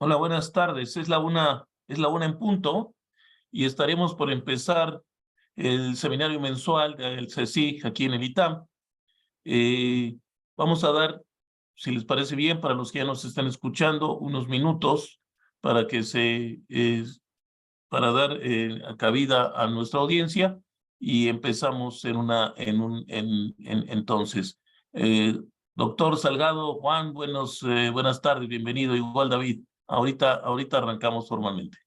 Hola, buenas tardes. Es la una en punto y estaremos por empezar el seminario mensual del CSIC aquí en el ITAM. Eh, Vamos a dar, si les parece bien, para los que ya nos están escuchando, unos minutos para para dar cabida a nuestra audiencia y empezamos entonces. Eh, Doctor Salgado, Juan, buenas tardes, bienvenido. Igual David, ahorita arrancamos formalmente.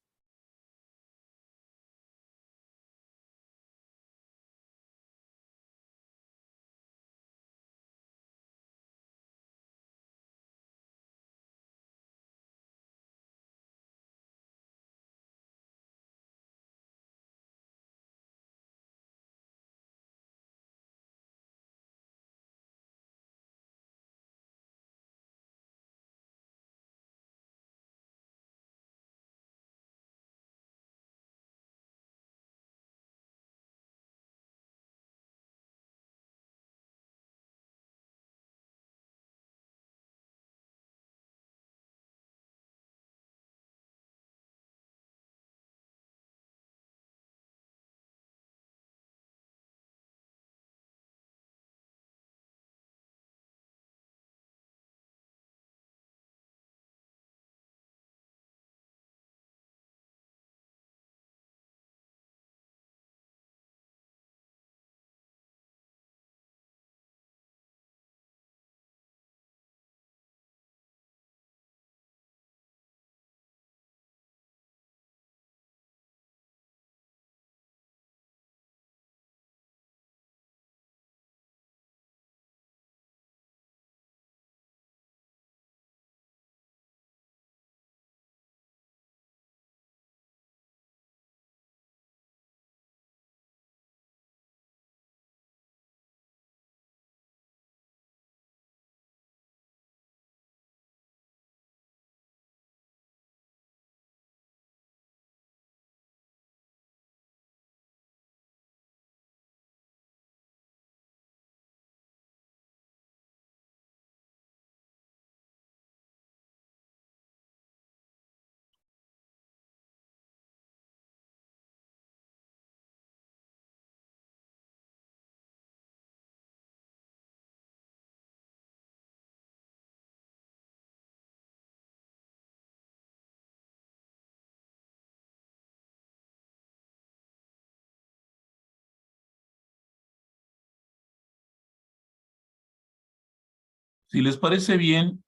Si les parece bien,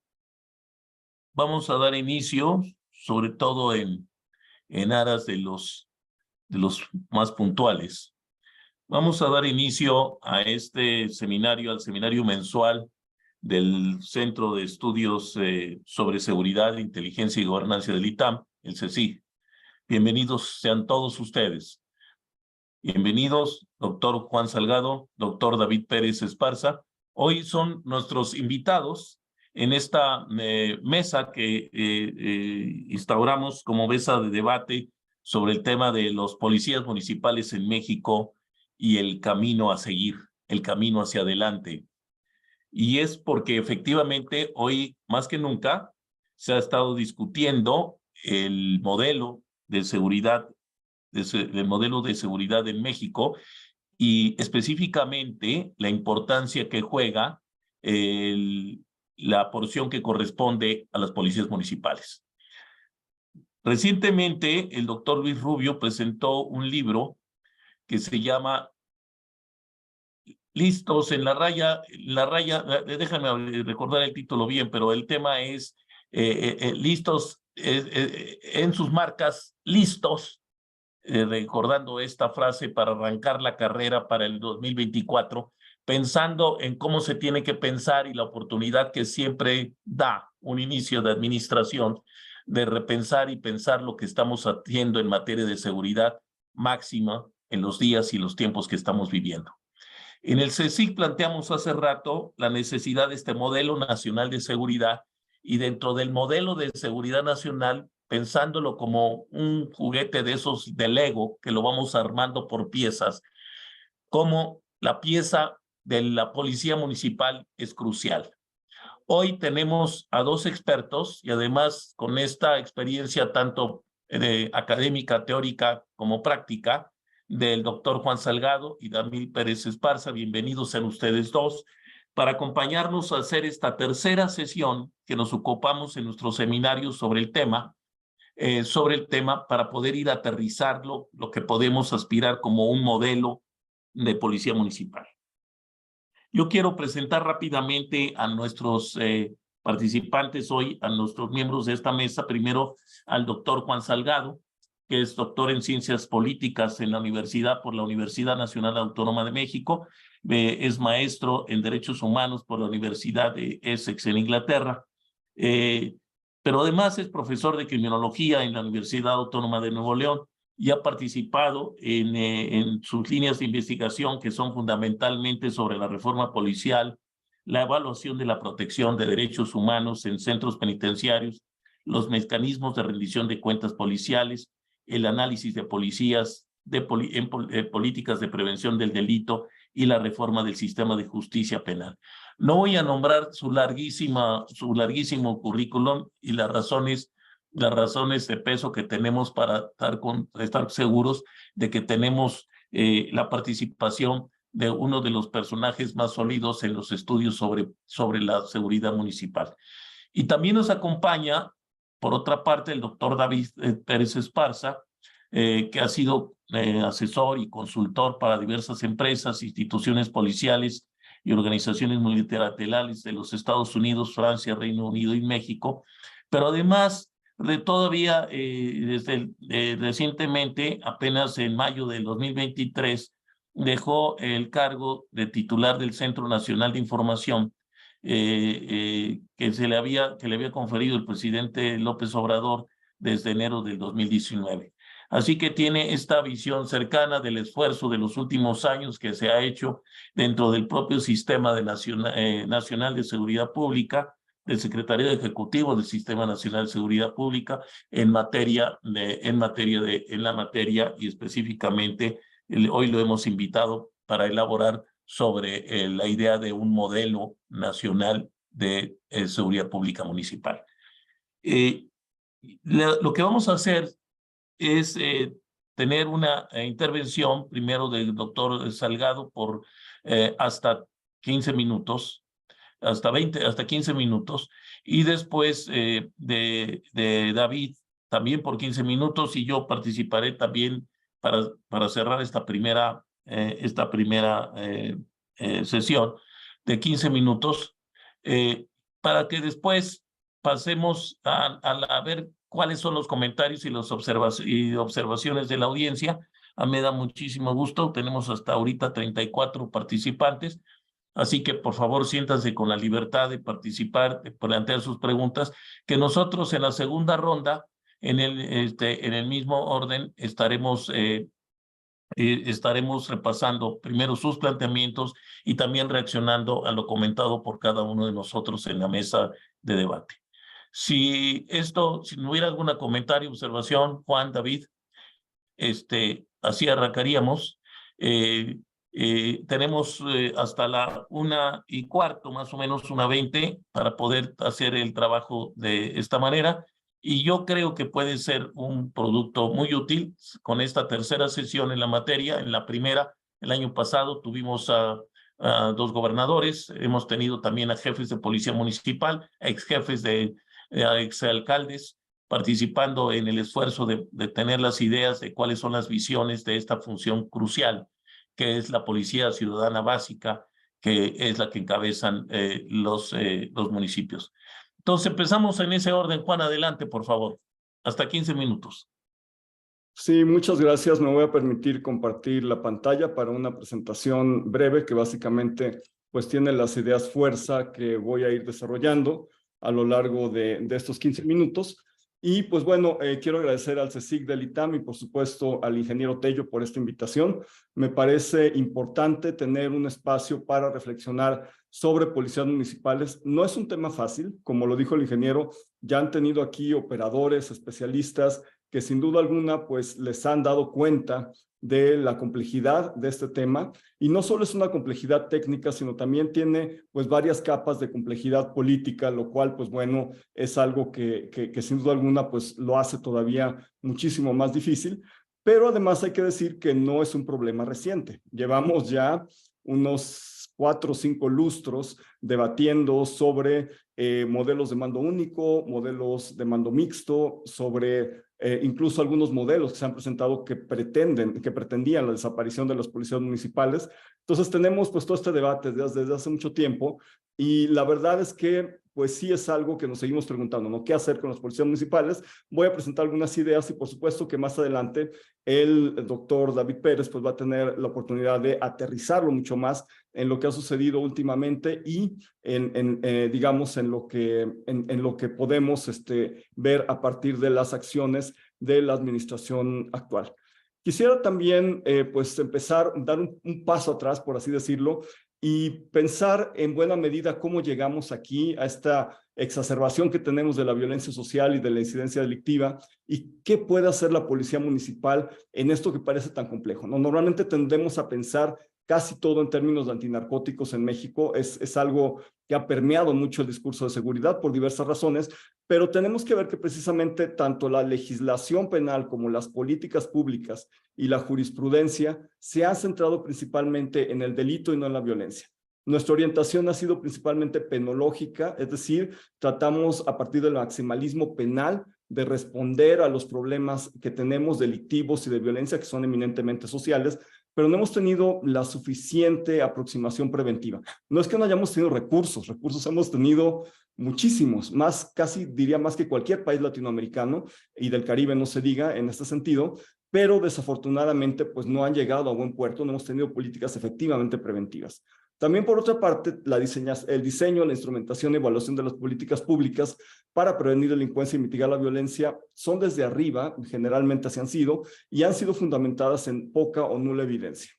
vamos a dar inicio, sobre todo en aras de los más puntuales. Vamos a dar inicio a este seminario, al seminario mensual del Centro de Estudios sobre Seguridad, Inteligencia y Gobernanza del ITAM, el CSIG. Bienvenidos sean todos ustedes. Bienvenidos, doctor Juan Salgado, doctor David Pérez Esparza. Hoy son nuestros invitados en esta mesa que instauramos como mesa de debate sobre el tema de los policías municipales en México y el camino a seguir, el camino hacia adelante. Y es porque efectivamente hoy, más que nunca, se ha estado discutiendo el modelo de seguridad, del modelo de seguridad en México y específicamente la importancia que juega la porción que corresponde a las policías municipales. Recientemente, el doctor Luis Rubio presentó un libro que se llama Listos en la raya, déjame recordar el título bien, pero el tema es listos en sus marcas, listos, recordando esta frase para arrancar la carrera para el 2024, pensando en cómo se tiene que pensar y la oportunidad que siempre da un inicio de administración de repensar y pensar lo que estamos haciendo en materia de seguridad máxima en los días y los tiempos que estamos viviendo. En el CSIC planteamos hace rato la necesidad de este modelo nacional de seguridad y dentro del modelo de seguridad nacional, pensándolo como un juguete de esos de Lego que lo vamos armando por piezas, como la pieza de la policía municipal es crucial. Hoy tenemos a dos expertos y además con esta experiencia tanto académica, teórica como práctica del doctor Juan Salgado y David Pérez Esparza. Bienvenidos sean ustedes dos para acompañarnos a hacer esta tercera sesión que nos ocupamos en nuestros seminarios sobre el tema para poder ir a aterrizarlo, lo que podemos aspirar como un modelo de policía municipal. Yo quiero presentar rápidamente a nuestros participantes hoy, a nuestros miembros de esta mesa. Primero al doctor Juan Salgado, que es doctor en Ciencias Políticas en la Universidad por la Universidad Nacional Autónoma de México. Es maestro en Derechos Humanos por la Universidad de Essex en Inglaterra. Pero además es profesor de Criminología en la Universidad Autónoma de Nuevo León y ha participado en sus líneas de investigación que son fundamentalmente sobre la reforma policial, la evaluación de la protección de derechos humanos en centros penitenciarios, los mecanismos de rendición de cuentas policiales, el análisis de policías, políticas de prevención del delito y la reforma del sistema de justicia penal. No voy a nombrar su larguísimo currículum y las razones de peso que tenemos para estar seguros de que tenemos la participación de uno de los personajes más sólidos en los estudios sobre la seguridad municipal. Y también nos acompaña, por otra parte, el doctor David Pérez Esparza, que ha sido asesor y consultor para diversas empresas, instituciones policiales y organizaciones multilaterales de los Estados Unidos, Francia, Reino Unido y México, pero además todavía recientemente, apenas en mayo del 2023, dejó el cargo de titular del Centro Nacional de Información que le había conferido el presidente López Obrador desde enero del 2019. Así que tiene esta visión cercana del esfuerzo de los últimos años que se ha hecho dentro del propio sistema nacional de seguridad pública, del Secretariado Ejecutivo del Sistema Nacional de Seguridad Pública en la materia y específicamente hoy lo hemos invitado para elaborar sobre la idea de un modelo nacional de seguridad pública municipal. Lo que vamos a hacer es tener una intervención primero del doctor Salgado por hasta 15 minutos, hasta 15 minutos, y después de David también por 15 minutos, y yo participaré también para cerrar esta primera sesión de 15 minutos, para que después pasemos a ver cuáles son los comentarios y las observaciones de la audiencia. Me da muchísimo gusto, tenemos hasta ahorita 34 participantes, así que por favor siéntanse con la libertad de participar, de plantear sus preguntas, que nosotros en la segunda ronda, en el mismo orden, estaremos repasando primero sus planteamientos y también reaccionando a lo comentado por cada uno de nosotros en la mesa de debate. Si no hubiera algún comentario, observación, Juan, David, así arrancaríamos. Tenemos hasta la 1:15, más o menos 1:20, para poder hacer el trabajo de esta manera. Y yo creo que puede ser un producto muy útil con esta tercera sesión en la materia. En la primera, el año pasado, tuvimos a dos gobernadores, hemos tenido también a jefes de policía municipal, ex jefes exalcaldes, participando en el esfuerzo de tener las ideas de cuáles son las visiones de esta función crucial, que es la policía ciudadana básica, que es la que encabezan los municipios. Entonces empezamos en ese orden. Juan, adelante, por favor. Hasta 15 minutos. Sí, muchas gracias. Me voy a permitir compartir la pantalla para una presentación breve que básicamente pues tiene las ideas fuerza que voy a ir desarrollando a lo largo de estos 15 minutos. Y pues bueno, quiero agradecer al CSIC del ITAM y por supuesto al ingeniero Tello por esta invitación. Me parece importante tener un espacio para reflexionar sobre policías municipales. No es un tema fácil, como lo dijo el ingeniero, ya han tenido aquí operadores, especialistas, que sin duda alguna pues les han dado cuenta de la complejidad de este tema, y no solo es una complejidad técnica, sino también tiene pues varias capas de complejidad política, lo cual pues bueno, es algo que sin duda alguna pues lo hace todavía muchísimo más difícil, pero además hay que decir que no es un problema reciente. Llevamos ya unos 4 o 5 lustros debatiendo sobre modelos de mando único, modelos de mando mixto, sobre incluso algunos modelos que se han presentado que pretendían la desaparición de las policías municipales. Entonces tenemos pues todo este debate desde hace mucho tiempo, y la verdad es que pues sí es algo que nos seguimos preguntando, ¿no? ¿Qué hacer con las policías municipales? Voy a presentar algunas ideas, y por supuesto que más adelante el doctor David Pérez pues va a tener la oportunidad de aterrizarlo mucho más en lo que ha sucedido últimamente, y digamos en lo que podemos ver a partir de las acciones de la administración actual. Quisiera también pues empezar, dar un paso atrás, por así decirlo, y pensar en buena medida cómo llegamos aquí a esta exacerbación que tenemos de la violencia social y de la incidencia delictiva, y qué puede hacer la policía municipal en esto que parece tan complejo, ¿no? Normalmente tendemos a pensar casi todo en términos de antinarcóticos en México. Es algo que ha permeado mucho el discurso de seguridad por diversas razones, pero tenemos que ver que precisamente tanto la legislación penal como las políticas públicas y la jurisprudencia se han centrado principalmente en el delito y no en la violencia. Nuestra orientación ha sido principalmente penológica, es decir, tratamos a partir del maximalismo penal de responder a los problemas que tenemos delictivos y de violencia, que son eminentemente sociales, pero no hemos tenido la suficiente aproximación preventiva. No es que no hayamos tenido recursos hemos tenido muchísimos, más, casi diría más que cualquier país latinoamericano, y del Caribe no se diga en este sentido, pero desafortunadamente pues no han llegado a buen puerto, no hemos tenido políticas efectivamente preventivas. También, por otra parte, el diseño, la instrumentación y evaluación de las políticas públicas para prevenir delincuencia y mitigar la violencia son desde arriba, generalmente así han sido, y han sido fundamentadas en poca o nula evidencia.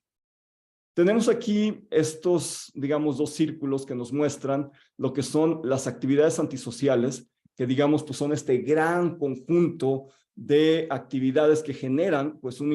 Tenemos aquí estos, digamos, 2 círculos que nos muestran lo que son las actividades antisociales, que digamos pues son este gran conjunto de actividades que generan pues un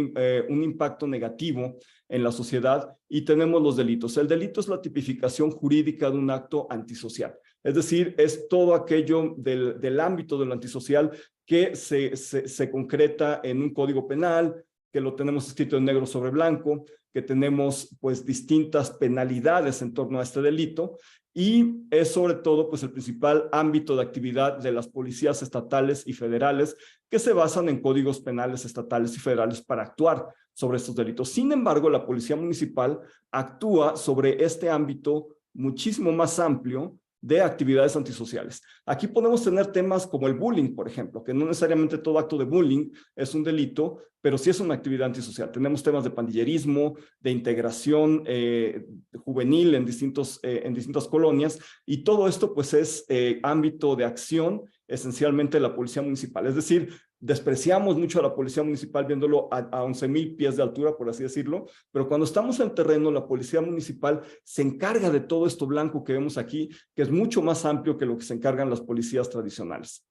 impacto negativo en la sociedad, y tenemos los delitos. El delito es la tipificación jurídica de un acto antisocial, es decir, es todo aquello del ámbito de lo antisocial que se concreta en un código penal, que lo tenemos escrito en negro sobre blanco, que tenemos pues distintas penalidades en torno a este delito, y es sobre todo pues el principal ámbito de actividad de las policías estatales y federales, que se basan en códigos penales estatales y federales para actuar sobre estos delitos. Sin embargo, la policía municipal actúa sobre este ámbito muchísimo más amplio de actividades antisociales. Aquí podemos tener temas como el bullying, por ejemplo, que no necesariamente todo acto de bullying es un delito, pero sí es una actividad antisocial. Tenemos temas de pandillerismo, de integración juvenil en distintas colonias, y todo esto pues es ámbito de acción esencialmente de la policía municipal. Es decir, despreciamos mucho a la policía municipal viéndolo a 11,000 pies de altura, por así decirlo, pero cuando estamos en terreno, la policía municipal se encarga de todo esto blanco que vemos aquí, que es mucho más amplio que lo que se encargan las policías tradicionales.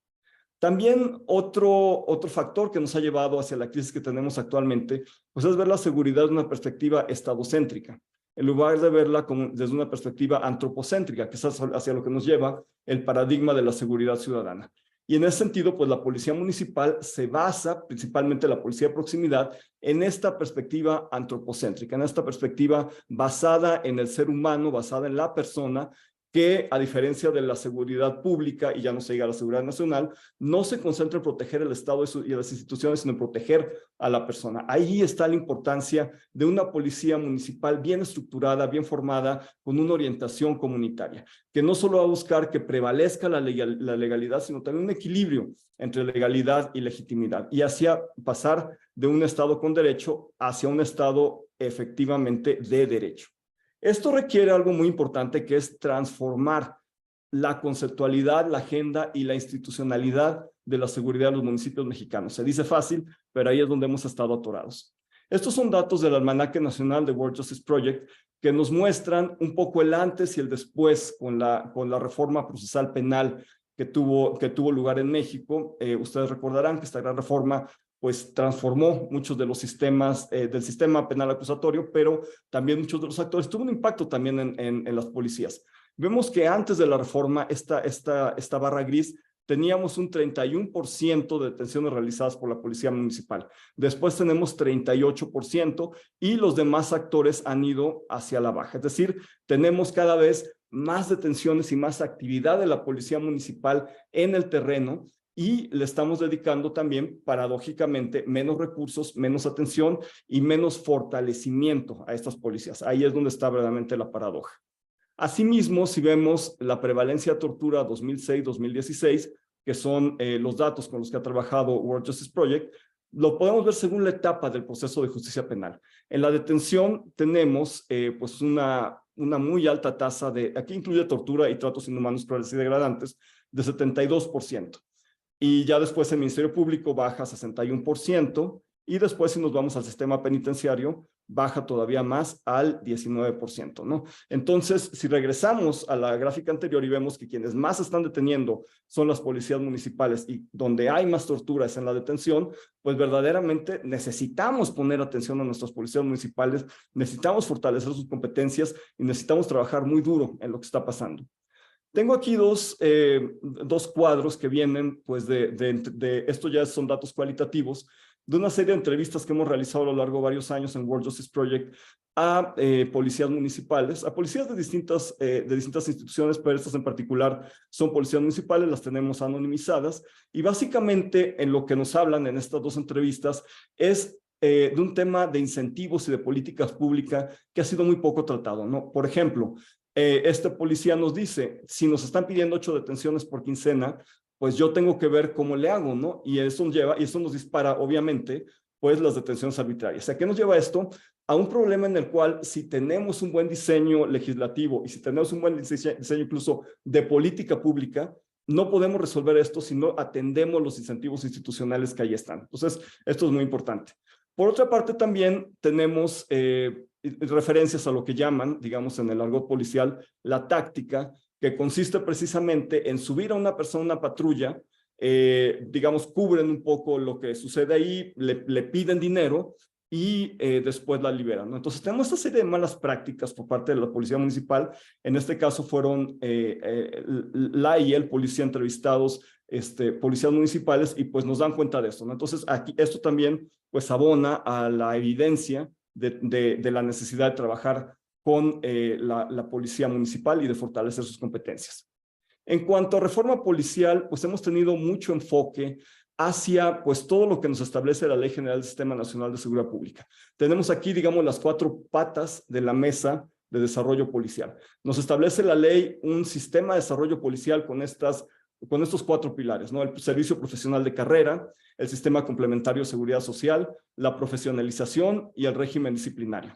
También otro factor que nos ha llevado hacia la crisis que tenemos actualmente, pues es ver la seguridad de una perspectiva estadocéntrica, en lugar de verla desde una perspectiva antropocéntrica, que es hacia lo que nos lleva el paradigma de la seguridad ciudadana. Y en ese sentido, pues la policía municipal se basa, principalmente la policía de proximidad, en esta perspectiva antropocéntrica, en esta perspectiva basada en el ser humano, basada en la persona, que a diferencia de la seguridad pública, y ya no se diga la seguridad nacional, no se concentra en proteger el Estado y las instituciones, sino en proteger a la persona. Ahí está la importancia de una policía municipal bien estructurada, bien formada, con una orientación comunitaria, que no solo va a buscar que prevalezca la legalidad, sino también un equilibrio entre legalidad y legitimidad, y hacia pasar de un Estado con derecho hacia un Estado efectivamente de derecho. Esto requiere algo muy importante, que es transformar la conceptualidad, la agenda y la institucionalidad de la seguridad en los municipios mexicanos. Se dice fácil, pero ahí es donde hemos estado atorados. Estos son datos del Almanaque Nacional de World Justice Project, que nos muestran un poco el antes y el después con la reforma procesal penal que tuvo lugar en México. Ustedes recordarán que esta gran reforma pues transformó muchos de los sistemas del sistema penal acusatorio, pero también muchos de los actores. Tuvo un impacto también en las policías. Vemos que antes de la reforma, esta barra gris, teníamos un 31% de detenciones realizadas por la policía municipal. Después tenemos 38% y los demás actores han ido hacia la baja. Es decir, tenemos cada vez más detenciones y más actividad de la policía municipal en el terreno y le estamos dedicando también, paradójicamente, menos recursos, menos atención y menos fortalecimiento a estas policías. Ahí es donde está verdaderamente la paradoja. Asimismo, si vemos la prevalencia de tortura 2006-2016, que son los datos con los que ha trabajado World Justice Project, lo podemos ver según la etapa del proceso de justicia penal. En la detención tenemos pues una muy alta tasa de, aquí incluye tortura y tratos inhumanos, crueles y degradantes, de 72%. Y ya después el Ministerio Público baja a 61%, y después si nos vamos al sistema penitenciario, baja todavía más al 19%, ¿no? Entonces, si regresamos a la gráfica anterior y vemos que quienes más están deteniendo son las policías municipales y donde hay más tortura es en la detención, pues verdaderamente necesitamos poner atención a nuestras policías municipales, necesitamos fortalecer sus competencias y necesitamos trabajar muy duro en lo que está pasando. Tengo aquí dos cuadros que vienen, pues, esto ya son datos cualitativos, de una serie de entrevistas que hemos realizado a lo largo de varios años en World Justice Project a policías municipales, a policías de distintas instituciones, pero estas en particular son policías municipales, las tenemos anonimizadas, y básicamente en lo que nos hablan en estas dos entrevistas es de un tema de incentivos y de políticas públicas que ha sido muy poco tratado, ¿no? Por ejemplo, este policía nos dice, si nos están pidiendo 8 detenciones por quincena, pues yo tengo que ver cómo le hago, ¿no? Y eso nos dispara, obviamente, pues las detenciones arbitrarias. ¿A qué nos lleva esto? A un problema en el cual, si tenemos un buen diseño legislativo y si tenemos un buen diseño incluso de política pública, no podemos resolver esto si no atendemos los incentivos institucionales que ahí están. Entonces, esto es muy importante. Por otra parte, también tenemos referencias a lo que llaman, digamos, en el argot policial, la táctica, que consiste precisamente en subir a una persona a una patrulla, digamos, cubren un poco lo que sucede ahí, le piden dinero y después la liberan, ¿no? Entonces tenemos esta serie de malas prácticas por parte de la policía municipal. En este caso fueron la y el policía entrevistados, policías municipales, y pues nos dan cuenta de esto, ¿no? Entonces aquí esto también pues abona a la evidencia de la necesidad de trabajar con la policía municipal y de fortalecer sus competencias. En cuanto a reforma policial, pues hemos tenido mucho enfoque hacia pues todo lo que nos establece la Ley General del Sistema Nacional de Seguridad Pública. Tenemos aquí, digamos, las 4 patas de la mesa de desarrollo policial. Nos establece la ley un sistema de desarrollo policial con estos 4 pilares, ¿no? El servicio profesional de carrera, el sistema complementario de seguridad social, la profesionalización y el régimen disciplinario.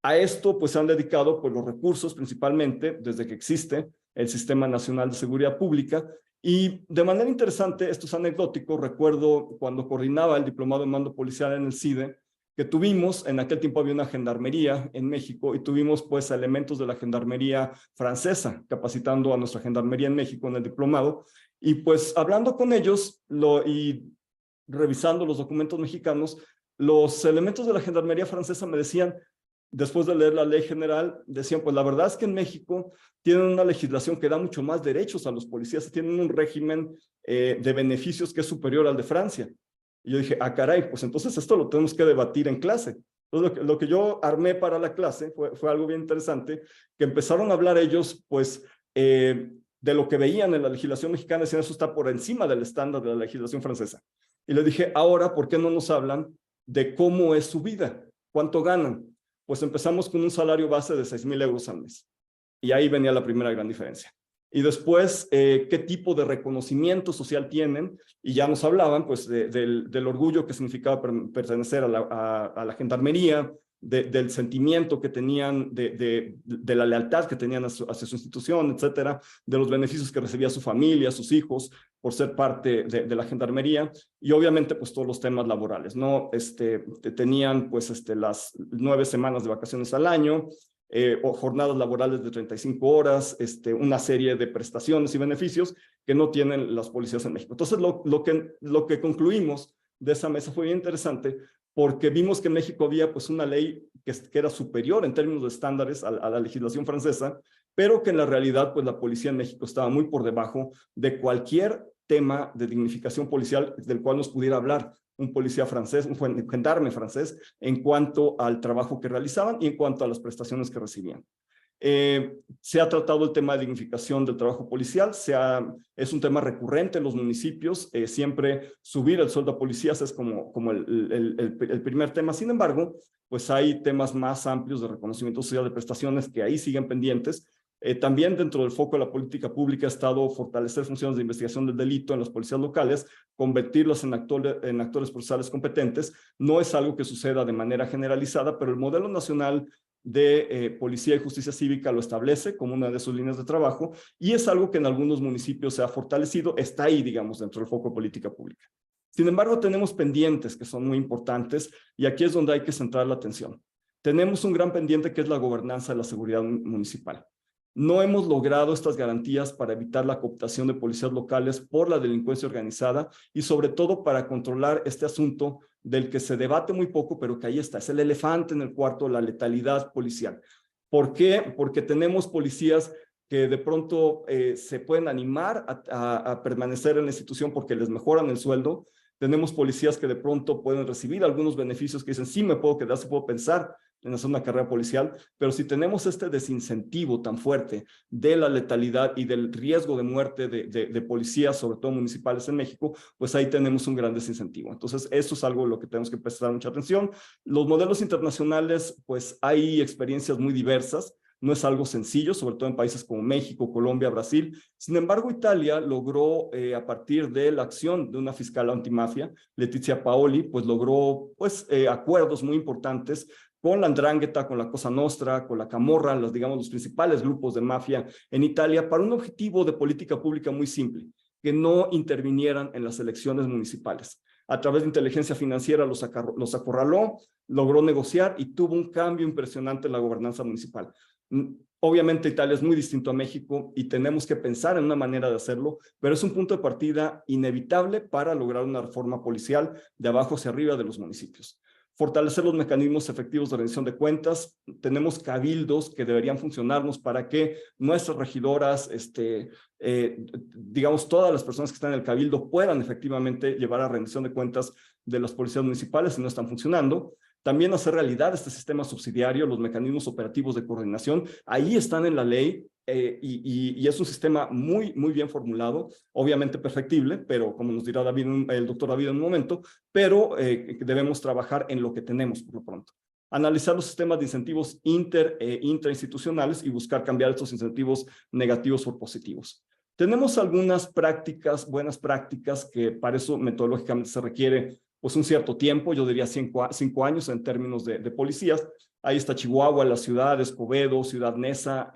A esto pues se han dedicado pues los recursos principalmente desde que existe el Sistema Nacional de Seguridad Pública, y de manera interesante, esto es anecdótico, recuerdo cuando coordinaba el diplomado en mando policial en el CIDE, que tuvimos, en aquel tiempo había una gendarmería en México y tuvimos pues elementos de la gendarmería francesa capacitando a nuestra gendarmería en México en el diplomado, y pues hablando con ellos y revisando los documentos mexicanos, los elementos de la gendarmería francesa me decían, después de leer la ley general, decían, pues la verdad es que en México tienen una legislación que da mucho más derechos a los policías, tienen un régimen de beneficios que es superior al de Francia. Y yo dije, caray, pues entonces esto lo tenemos que debatir en clase. Entonces lo que yo armé para la clase fue algo bien interesante, que empezaron a hablar ellos, pues, de lo que veían en la legislación mexicana, decían, eso está por encima del estándar de la legislación francesa. Y le dije, ahora, ¿por qué no nos hablan de cómo es su vida? ¿Cuánto ganan? Pues empezamos con un salario base de 6,000 euros al mes. Y ahí venía la primera gran diferencia. Y después, qué tipo de reconocimiento social tienen, y ya nos hablaban pues del orgullo que significaba pertenecer a la gendarmería, del sentimiento que tenían, de la lealtad que tenían hacia su institución, etcétera, de los beneficios que recibía su familia, sus hijos, por ser parte de la gendarmería, y obviamente pues todos los temas laborales, ¿no? Tenían pues las 9 semanas de vacaciones al año, o jornadas laborales de 35 horas, una serie de prestaciones y beneficios que no tienen las policías en México. Entonces lo que concluimos de esa mesa fue bien interesante porque vimos que en México había pues una ley que era superior en términos de estándares a la legislación francesa, pero que en la realidad pues la policía en México estaba muy por debajo de cualquier tema de dignificación policial del cual nos pudiera hablar un policía francés, un gendarme francés, en cuanto al trabajo que realizaban y en cuanto a las prestaciones que recibían. Se ha tratado el tema de dignificación del trabajo policial, es un tema recurrente en los municipios, siempre subir el sueldo a policías es como el primer tema. Sin embargo, pues hay temas más amplios de reconocimiento social de prestaciones que ahí siguen pendientes. También dentro del foco de la política pública ha estado fortalecer funciones de investigación del delito en las policías locales, convertirlas en actores procesales competentes. No es algo que suceda de manera generalizada, pero el modelo nacional de Policía y Justicia Cívica lo establece como una de sus líneas de trabajo y es algo que en algunos municipios se ha fortalecido, está ahí, digamos, dentro del foco de política pública. Sin embargo, tenemos pendientes que son muy importantes y aquí es donde hay que centrar la atención. Tenemos un gran pendiente que es la gobernanza de la seguridad municipal. No hemos logrado estas garantías para evitar la cooptación de policías locales por la delincuencia organizada y sobre todo para controlar este asunto del que se debate muy poco, pero que ahí está, es el elefante en el cuarto, la letalidad policial. ¿Por qué? Porque tenemos policías que de pronto se pueden animar a permanecer en la institución porque les mejoran el sueldo. Tenemos policías que de pronto pueden recibir algunos beneficios que dicen, sí me puedo quedar, sí puedo pensar en hacer una carrera policial, pero si tenemos este desincentivo tan fuerte de la letalidad y del riesgo de muerte de policías, sobre todo municipales en México, pues ahí tenemos un gran desincentivo. Entonces, eso es algo a lo que tenemos que prestar mucha atención. Los modelos internacionales, pues hay experiencias muy diversas. No es algo sencillo, sobre todo en países como México, Colombia, Brasil. Sin embargo, Italia logró, a partir de la acción de una fiscal antimafia, Letizia Paoli, pues logró acuerdos muy importantes con la 'Ndrangheta, con la Cosa Nostra, con la Camorra, los principales grupos de mafia en Italia, para un objetivo de política pública muy simple, que no intervinieran en las elecciones municipales. A través de inteligencia financiera los acorraló, logró negociar y tuvo un cambio impresionante en la gobernanza municipal. Obviamente Italia es muy distinto a México y tenemos que pensar en una manera de hacerlo, pero es un punto de partida inevitable para lograr una reforma policial de abajo hacia arriba de los municipios. Fortalecer los mecanismos efectivos de rendición de cuentas. Tenemos cabildos que deberían funcionarnos para que nuestras regidoras, digamos, todas las personas que están en el cabildo puedan efectivamente llevar a rendición de cuentas de las policías municipales si no están funcionando. También hacer realidad este sistema subsidiario, los mecanismos operativos de coordinación, ahí están en la ley y es un sistema muy bien formulado, obviamente perfectible, pero como nos dirá el doctor David en un momento, pero debemos trabajar en lo que tenemos por lo pronto. Analizar los sistemas de incentivos intrainstitucionales y buscar cambiar estos incentivos negativos por positivos. Tenemos algunas prácticas, buenas prácticas, que para eso metodológicamente se requiere pues un cierto tiempo, yo diría 5 años en términos de policías. Ahí está Chihuahua, la ciudad, Escobedo, Ciudad Neza,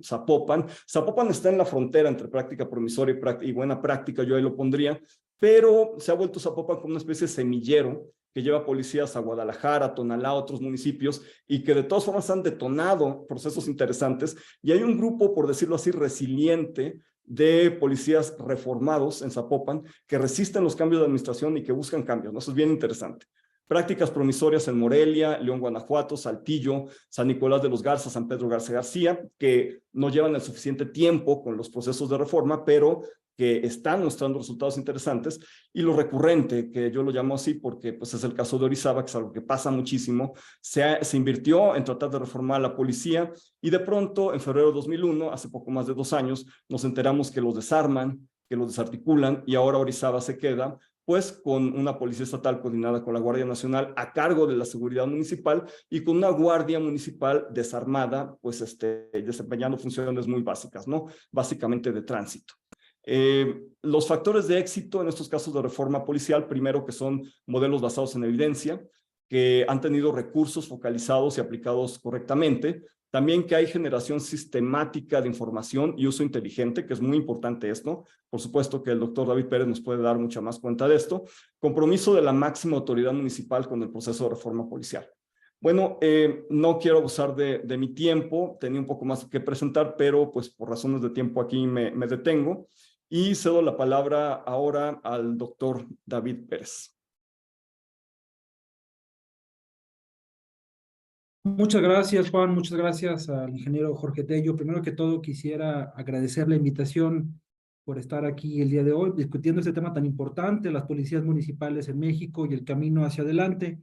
Zapopan. Zapopan está en la frontera entre práctica promisoria y buena práctica, yo ahí lo pondría, pero se ha vuelto Zapopan como una especie de semillero que lleva policías a Guadalajara, Tonalá, otros municipios, y que de todas formas han detonado procesos interesantes, y hay un grupo, por decirlo así, resiliente, de policías reformados en Zapopan que resisten los cambios de administración y que buscan cambios, ¿no? Eso es bien interesante. Prácticas promisorias en Morelia, León, Guanajuato, Saltillo, San Nicolás de los Garza, San Pedro García, que no llevan el suficiente tiempo con los procesos de reforma, pero que están mostrando resultados interesantes. Y lo recurrente, que yo lo llamo así porque pues, es el caso de Orizaba, que es algo que pasa muchísimo, se invirtió en tratar de reformar la policía y de pronto en febrero de 2001, hace poco más de 2 años, nos enteramos que los desarman, que los desarticulan y ahora Orizaba se queda pues con una policía estatal coordinada con la Guardia Nacional a cargo de la seguridad municipal y con una guardia municipal desarmada, pues desempeñando funciones muy básicas, ¿no? Básicamente de tránsito. Los factores de éxito en estos casos de reforma policial, primero que son modelos basados en evidencia, que han tenido recursos focalizados y aplicados correctamente, también que hay generación sistemática de información y uso inteligente, que es muy importante esto. Por supuesto que el doctor David Pérez nos puede dar mucha más cuenta de esto. Compromiso de la máxima autoridad municipal con el proceso de reforma policial. Bueno, no quiero abusar de mi tiempo, tenía un poco más que presentar, pero pues por razones de tiempo aquí me detengo y cedo la palabra ahora al doctor David Pérez. Muchas gracias, Juan. Muchas gracias al ingeniero Jorge Tello. Primero que todo, quisiera agradecer la invitación por estar aquí el día de hoy discutiendo este tema tan importante, las policías municipales en México y el camino hacia adelante.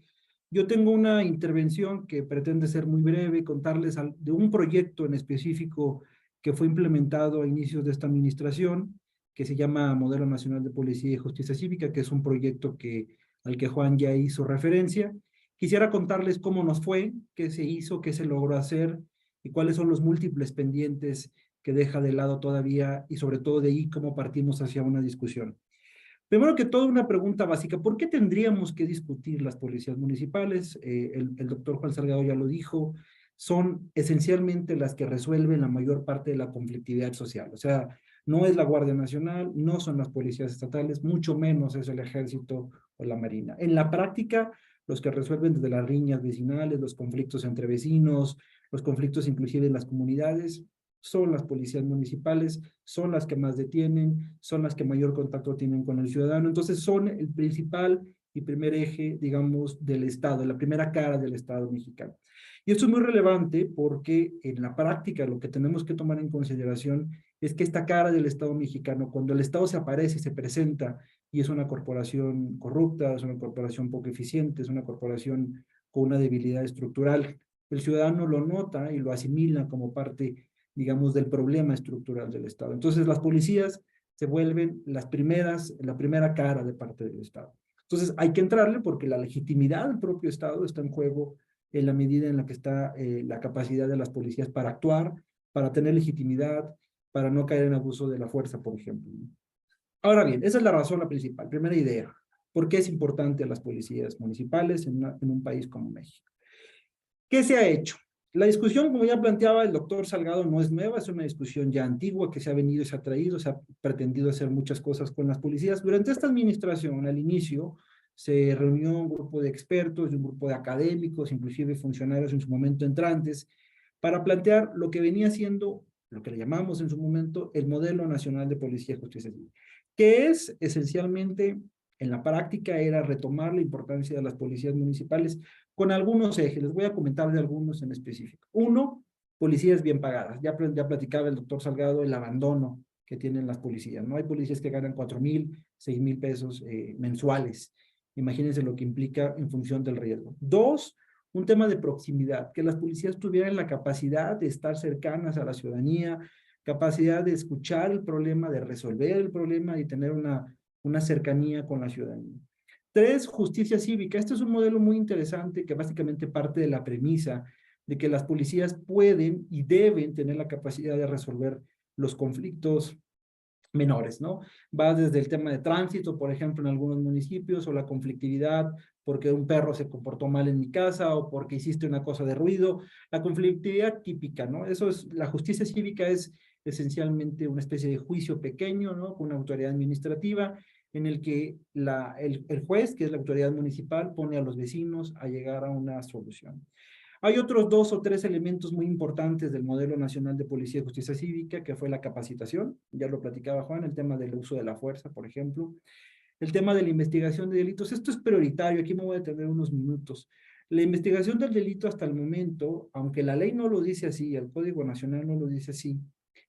Yo tengo una intervención que pretende ser muy breve, contarles de un proyecto en específico que fue implementado a inicios de esta administración, que se llama Modelo Nacional de Policía y Justicia Cívica, que es un proyecto al que Juan ya hizo referencia. Quisiera contarles cómo nos fue, qué se hizo, qué se logró hacer y cuáles son los múltiples pendientes que deja de lado todavía y sobre todo de ahí cómo partimos hacia una discusión. Primero que todo, una pregunta básica. ¿Por qué tendríamos que discutir las policías municipales? El doctor Juan Salgado ya lo dijo, son esencialmente las que resuelven la mayor parte de la conflictividad social. O sea, no es la Guardia Nacional, no son las policías estatales, mucho menos es el Ejército o la Marina. En la práctica, los que resuelven desde las riñas vecinales, los conflictos entre vecinos, los conflictos inclusive en las comunidades, son las policías municipales, son las que más detienen, son las que mayor contacto tienen con el ciudadano. Entonces son el principal y primer eje, digamos, del Estado, la primera cara del Estado mexicano. Y esto es muy relevante porque en la práctica lo que tenemos que tomar en consideración es que esta cara del Estado mexicano, cuando el Estado se aparece y se presenta y es una corporación corrupta, es una corporación poco eficiente, es una corporación con una debilidad estructural, el ciudadano lo nota y lo asimila como parte, digamos, del problema estructural del Estado. Entonces las policías se vuelven la primera cara de parte del Estado. Entonces hay que entrarle porque la legitimidad del propio Estado está en juego en la medida en la que está la capacidad de las policías para actuar, para tener legitimidad, para no caer en abuso de la fuerza, por ejemplo. Ahora bien, esa es la razón la principal, primera idea. ¿Por qué es importante las policías municipales en un país como México? ¿Qué se ha hecho? La discusión, como ya planteaba el doctor Salgado, no es nueva, es una discusión ya antigua que se ha venido y se ha traído, se ha pretendido hacer muchas cosas con las policías. Durante esta administración, al inicio, se reunió un grupo de expertos y un grupo de académicos, inclusive funcionarios en su momento entrantes, para plantear lo que venía siendo, lo que le llamamos en su momento, el Modelo Nacional de Policía y Justicia Civil, que es esencialmente, en la práctica, era retomar la importancia de las policías municipales con algunos ejes. Les voy a comentar de algunos en específico. Uno, policías bien pagadas. Ya platicaba el doctor Salgado el abandono que tienen las policías, ¿no? Hay policías que ganan 4,000, 6,000 pesos mensuales. Imagínense lo que implica en función del riesgo. Dos, un tema de proximidad, que las policías tuvieran la capacidad de estar cercanas a la ciudadanía, capacidad de escuchar el problema, de resolver el problema y tener una cercanía con la ciudadanía. Tres, justicia cívica. Este es un modelo muy interesante que básicamente parte de la premisa de que las policías pueden y deben tener la capacidad de resolver los conflictos menores, ¿no? Va desde el tema de tránsito, por ejemplo, en algunos municipios, o la conflictividad porque un perro se comportó mal en mi casa o porque hiciste una cosa de ruido, la conflictividad típica, ¿no? Eso es, la justicia cívica es esencialmente una especie de juicio pequeño, ¿no? Con una autoridad administrativa en el que el juez, que es la autoridad municipal, pone a los vecinos a llegar a una solución. Hay otros 2 o 3 elementos muy importantes del modelo nacional de policía y justicia cívica, que fue la capacitación, ya lo platicaba Juan, el tema del uso de la fuerza, por ejemplo, el tema de la investigación de delitos. Esto es prioritario, aquí me voy a detener unos minutos. La investigación del delito hasta el momento, aunque la ley no lo dice así, el Código Nacional no lo dice así,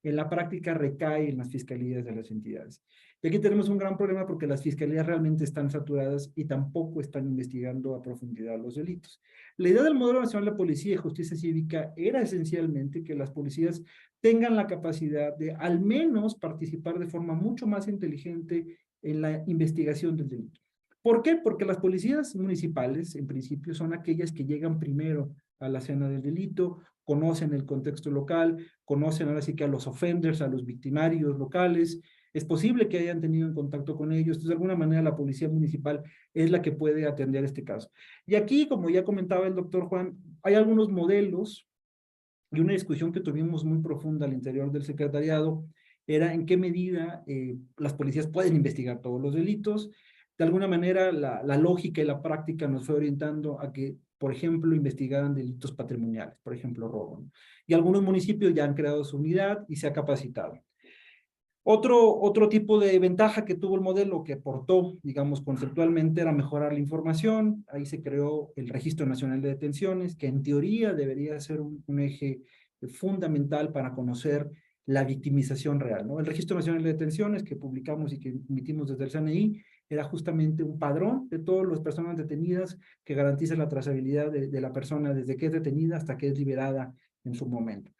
en la práctica recae en las fiscalías de las entidades. Y aquí tenemos un gran problema porque las fiscalías realmente están saturadas y tampoco están investigando a profundidad los delitos. La idea del Modelo Nacional de Policía y Justicia Cívica era esencialmente que las policías tengan la capacidad de al menos participar de forma mucho más inteligente en la investigación del delito. ¿Por qué? Porque las policías municipales, en principio, son aquellas que llegan primero a la escena del delito, conocen el contexto local, conocen ahora sí que a los offenders, a los victimarios locales. Es posible que hayan tenido en contacto con ellos. Entonces, de alguna manera, la policía municipal es la que puede atender este caso. Y aquí, como ya comentaba el doctor Juan, hay algunos modelos y una discusión que tuvimos muy profunda al interior del secretariado era en qué medida las policías pueden investigar todos los delitos. De alguna manera, la lógica y la práctica nos fue orientando a que, por ejemplo, investigaran delitos patrimoniales, por ejemplo, robo, ¿no? Y algunos municipios ya han creado su unidad y se ha capacitado. Otro tipo de ventaja que tuvo el modelo, que aportó, digamos, conceptualmente, era mejorar la información. Ahí se creó el Registro Nacional de Detenciones, que en teoría debería ser un eje fundamental para conocer la victimización real, ¿no? El Registro Nacional de Detenciones que publicamos y que emitimos desde el CNI era justamente un padrón de todas las personas detenidas que garantiza la trazabilidad de la persona desde que es detenida hasta que es liberada en su momento.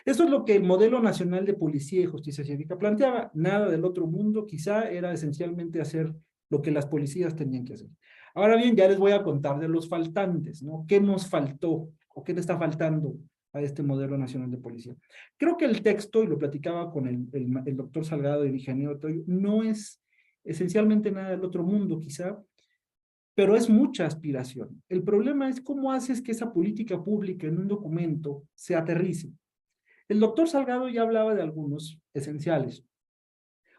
Esto es lo que el modelo nacional de policía y justicia cívica planteaba. Nada del otro mundo, quizá era esencialmente hacer lo que las policías tenían que hacer. Ahora bien, ya les voy a contar de los faltantes, ¿no? ¿Qué nos faltó o qué le está faltando a este modelo nacional de policía? Creo que el texto, y lo platicaba con el doctor Salgado y el ingeniero Toyo, no es esencialmente nada del otro mundo, quizá, pero es mucha aspiración. El problema es cómo haces que esa política pública en un documento se aterrice. El doctor Salgado ya hablaba de algunos esenciales.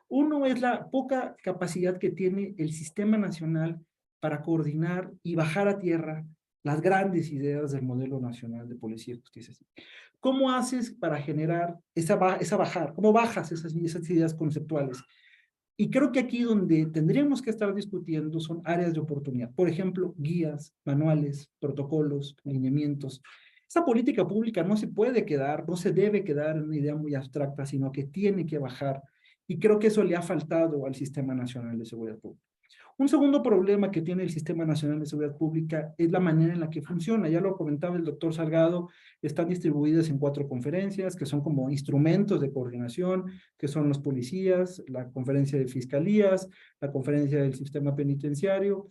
Uno es la poca capacidad que tiene el sistema nacional para coordinar y bajar a tierra las grandes ideas del modelo nacional de policía y justicia. ¿Cómo haces para generar esa bajar? ¿Cómo bajas esas ideas conceptuales? Y creo que aquí donde tendríamos que estar discutiendo son áreas de oportunidad. Por ejemplo, guías, manuales, protocolos, lineamientos. Esa política pública no se puede quedar, no se debe quedar en una idea muy abstracta, sino que tiene que bajar. Y creo que eso le ha faltado al Sistema Nacional de Seguridad Pública. Un segundo problema que tiene el Sistema Nacional de Seguridad Pública es la manera en la que funciona. Ya lo comentaba el doctor Salgado, están distribuidas en 4 conferencias que son como instrumentos de coordinación, que son los policías, la conferencia de fiscalías, la conferencia del sistema penitenciario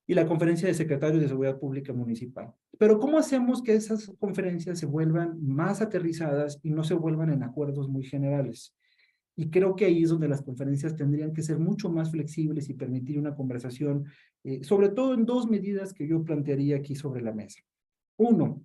y la conferencia de secretarios de Seguridad Pública Municipal. Pero ¿cómo hacemos que esas conferencias se vuelvan más aterrizadas y no se vuelvan en acuerdos muy generales? Y creo que ahí es donde las conferencias tendrían que ser mucho más flexibles y permitir una conversación, sobre todo en 2 medidas que yo plantearía aquí sobre la mesa. Uno,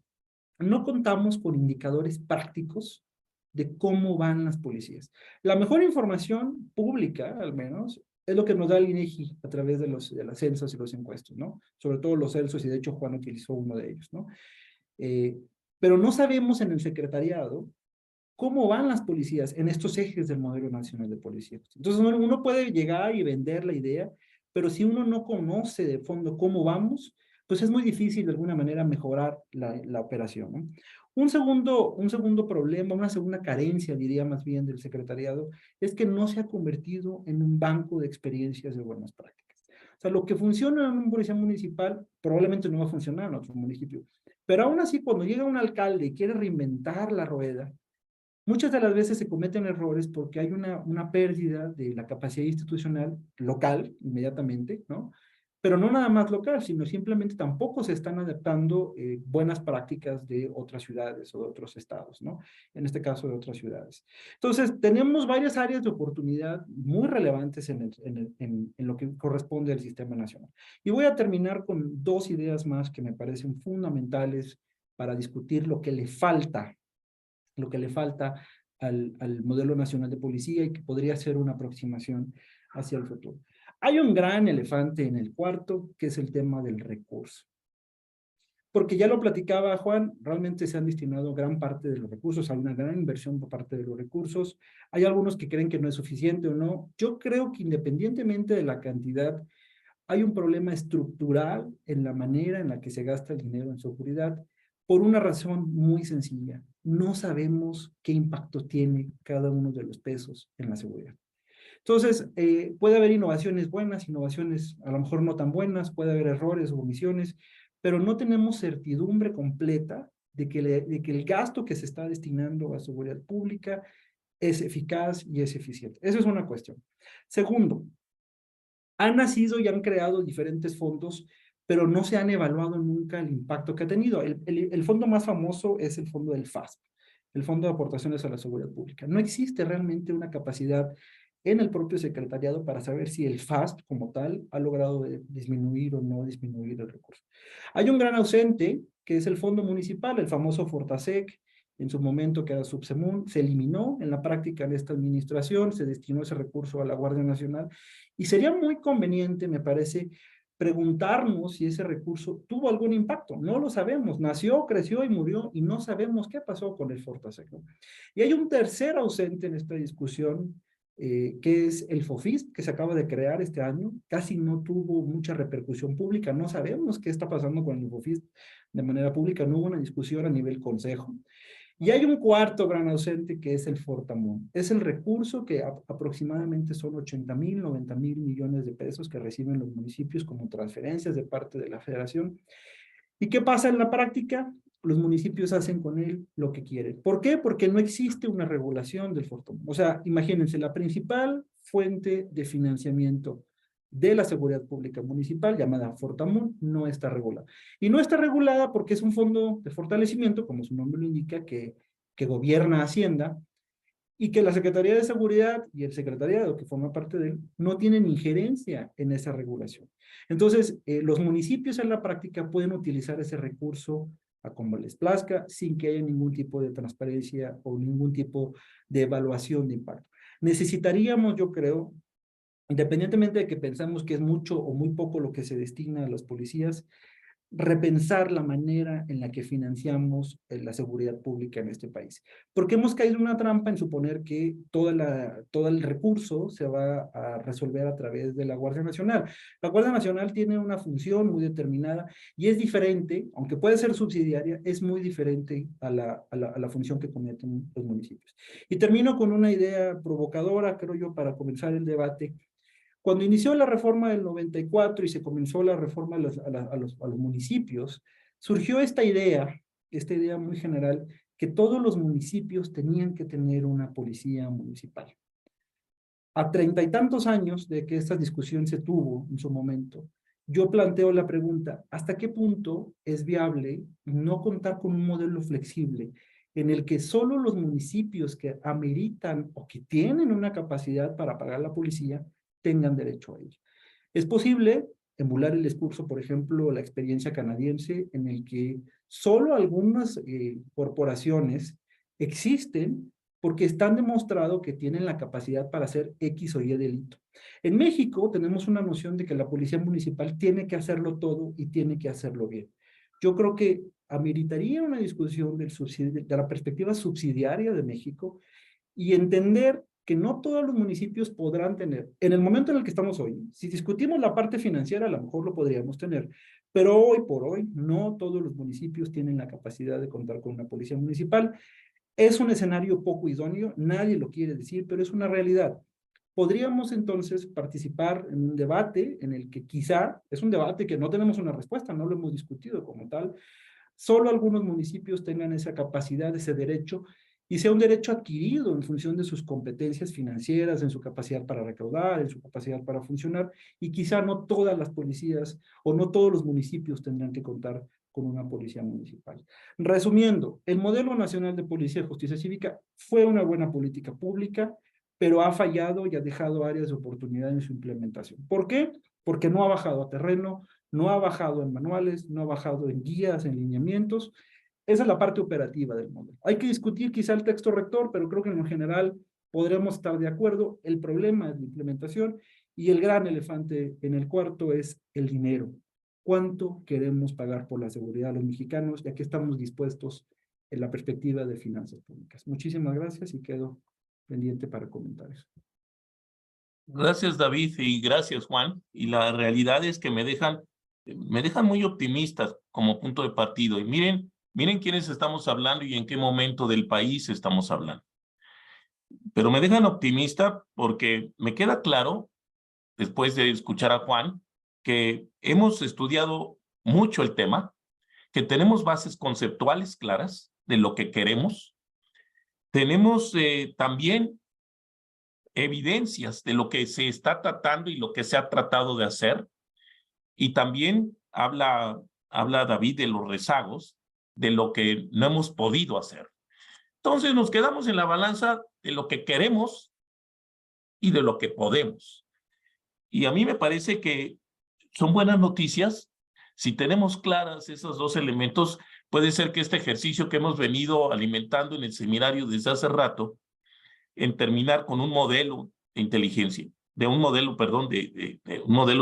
no contamos con indicadores prácticos de cómo van las policías. La mejor información pública, al menos, es lo que nos da el INEGI a través de los censos y los encuestos, ¿no? Sobre todo los censos, y de hecho Juan utilizó uno de ellos, ¿no? Pero no sabemos en el secretariado cómo van las policías en estos ejes del modelo nacional de policía. Entonces uno puede llegar y vender la idea, pero si uno no conoce de fondo cómo vamos, pues es muy difícil de alguna manera mejorar la operación, ¿no? Un segundo problema, una segunda carencia, diría más bien, del secretariado, es que no se ha convertido en un banco de experiencias de buenas prácticas. O sea, lo que funciona en un policía municipal probablemente no va a funcionar en otro municipio. Pero aún así, cuando llega un alcalde y quiere reinventar la rueda, muchas de las veces se cometen errores porque hay una pérdida de la capacidad institucional local inmediatamente, ¿no? Pero no nada más local, sino simplemente tampoco se están adaptando buenas prácticas de otras ciudades o de otros estados, ¿no? En este caso de otras ciudades. Entonces, tenemos varias áreas de oportunidad muy relevantes en lo que corresponde al sistema nacional. Y voy a terminar con 2 ideas más que me parecen fundamentales para discutir lo que le falta al modelo nacional de policía y que podría ser una aproximación hacia el futuro. Hay un gran elefante en el cuarto, que es el tema del recurso. Porque ya lo platicaba Juan, realmente se han destinado gran parte de los recursos, hay una gran inversión por parte de los recursos. Hay algunos que creen que no es suficiente o no. Yo creo que independientemente de la cantidad, hay un problema estructural en la manera en la que se gasta el dinero en seguridad, por una razón muy sencilla. No sabemos qué impacto tiene cada uno de los pesos en la seguridad. Entonces, puede haber innovaciones buenas, innovaciones a lo mejor no tan buenas, puede haber errores o omisiones, pero no tenemos certidumbre completa de que el gasto que se está destinando a seguridad pública es eficaz y es eficiente. Esa es una cuestión. Segundo, han nacido y han creado diferentes fondos, pero no se han evaluado nunca el impacto que ha tenido. El fondo más famoso es el fondo del FASP, el Fondo de Aportaciones a la Seguridad Pública. No existe realmente una capacidad en el propio secretariado para saber si el FASP como tal ha logrado disminuir o no disminuir el recurso. Hay un gran ausente, que es el fondo municipal, el famoso Fortasec, en su momento que era Subsemun, se eliminó en la práctica en esta administración, se destinó ese recurso a la Guardia Nacional, y sería muy conveniente, me parece, preguntarnos si ese recurso tuvo algún impacto. No lo sabemos, nació, creció y murió, y no sabemos qué pasó con el Fortasec, ¿no? Y hay un tercer ausente en esta discusión, que es el FOFISP, que se acaba de crear este año. Casi no tuvo mucha repercusión pública. No sabemos qué está pasando con el FOFISP de manera pública. No hubo una discusión a nivel consejo. Y hay un cuarto gran ausente que es el Fortamón. Es el recurso que aproximadamente son 80,000, 90,000 millones de pesos que reciben los municipios como transferencias de parte de la federación. ¿Y qué pasa en la práctica? Los municipios hacen con él lo que quieren. ¿Por qué? Porque no existe una regulación del Fortamón. O sea, imagínense, la principal fuente de financiamiento de la seguridad pública municipal, llamada Fortamón, no está regulada. Y no está regulada porque es un fondo de fortalecimiento, como su nombre lo indica, que gobierna Hacienda, y que la Secretaría de Seguridad y el secretariado que forma parte de él no tienen injerencia en esa regulación. Entonces, los municipios en la práctica pueden utilizar ese recurso a como les plazca, sin que haya ningún tipo de transparencia o ningún tipo de evaluación de impacto. Necesitaríamos, yo creo, independientemente de que pensamos que es mucho o muy poco lo que se destina a las policías, repensar la manera en la que financiamos la seguridad pública en este país. Porque hemos caído en una trampa en suponer que todo el recurso se va a resolver a través de la Guardia Nacional. La Guardia Nacional tiene una función muy determinada y es diferente, aunque puede ser subsidiaria, es muy diferente a la función que cometen los municipios. Y termino con una idea provocadora, creo yo, para comenzar el debate. Cuando inició la reforma del 94 y se comenzó la reforma a los municipios, surgió esta idea muy general, que todos los municipios tenían que tener una policía municipal. A 30 y tantos años de que esta discusión se tuvo en su momento, yo planteo la pregunta, ¿hasta qué punto es viable no contar con un modelo flexible en el que solo los municipios que ameritan o que tienen una capacidad para pagar la policía tengan derecho a ello? Es posible emular el discurso, por ejemplo, la experiencia canadiense, en el que solo algunas corporaciones existen porque están demostrado que tienen la capacidad para hacer X o Y delito. En México tenemos una noción de que la policía municipal tiene que hacerlo todo y tiene que hacerlo bien. Yo creo que ameritaría una discusión de la perspectiva subsidiaria de México y entender que no todos los municipios podrán tener, en el momento en el que estamos hoy, si discutimos la parte financiera, a lo mejor lo podríamos tener, pero hoy por hoy no todos los municipios tienen la capacidad de contar con una policía municipal. Es un escenario poco idóneo, nadie lo quiere decir, pero es una realidad. Podríamos entonces participar en un debate en el que quizá, es un debate que no tenemos una respuesta, no lo hemos discutido como tal, solo algunos municipios tengan esa capacidad, ese derecho, y sea un derecho adquirido en función de sus competencias financieras, en su capacidad para recaudar, en su capacidad para funcionar, y quizá no todas las policías o no todos los municipios tendrán que contar con una policía municipal. Resumiendo, el modelo nacional de policía y justicia cívica fue una buena política pública, pero ha fallado y ha dejado áreas de oportunidad en su implementación. ¿Por qué? Porque no ha bajado a terreno, no ha bajado en manuales, no ha bajado en guías, en lineamientos. Esa es la parte operativa del modelo. Hay que discutir quizá el texto rector, pero creo que en lo general podremos estar de acuerdo. El problema es la implementación y el gran elefante en el cuarto es el dinero. ¿Cuánto queremos pagar por la seguridad a los mexicanos? Ya que estamos dispuestos en la perspectiva de finanzas públicas. Muchísimas gracias y quedo pendiente para comentarios. Gracias, David, y gracias, Juan. Y la realidad es que me dejan muy optimistas como punto de partida. Y miren quiénes estamos hablando y en qué momento del país estamos hablando. Pero me dejan optimista porque me queda claro, después de escuchar a Juan, que hemos estudiado mucho el tema, que tenemos bases conceptuales claras de lo que queremos. Tenemos también evidencias de lo que se está tratando y lo que se ha tratado de hacer. Y también habla David de los rezagos, de lo que no hemos podido hacer. Entonces nos quedamos en la balanza de lo que queremos y de lo que podemos. Y a mí me parece que son buenas noticias. Si tenemos claras esos dos elementos, puede ser que este ejercicio que hemos venido alimentando en el seminario desde hace rato, en terminar con un modelo de inteligencia, de un modelo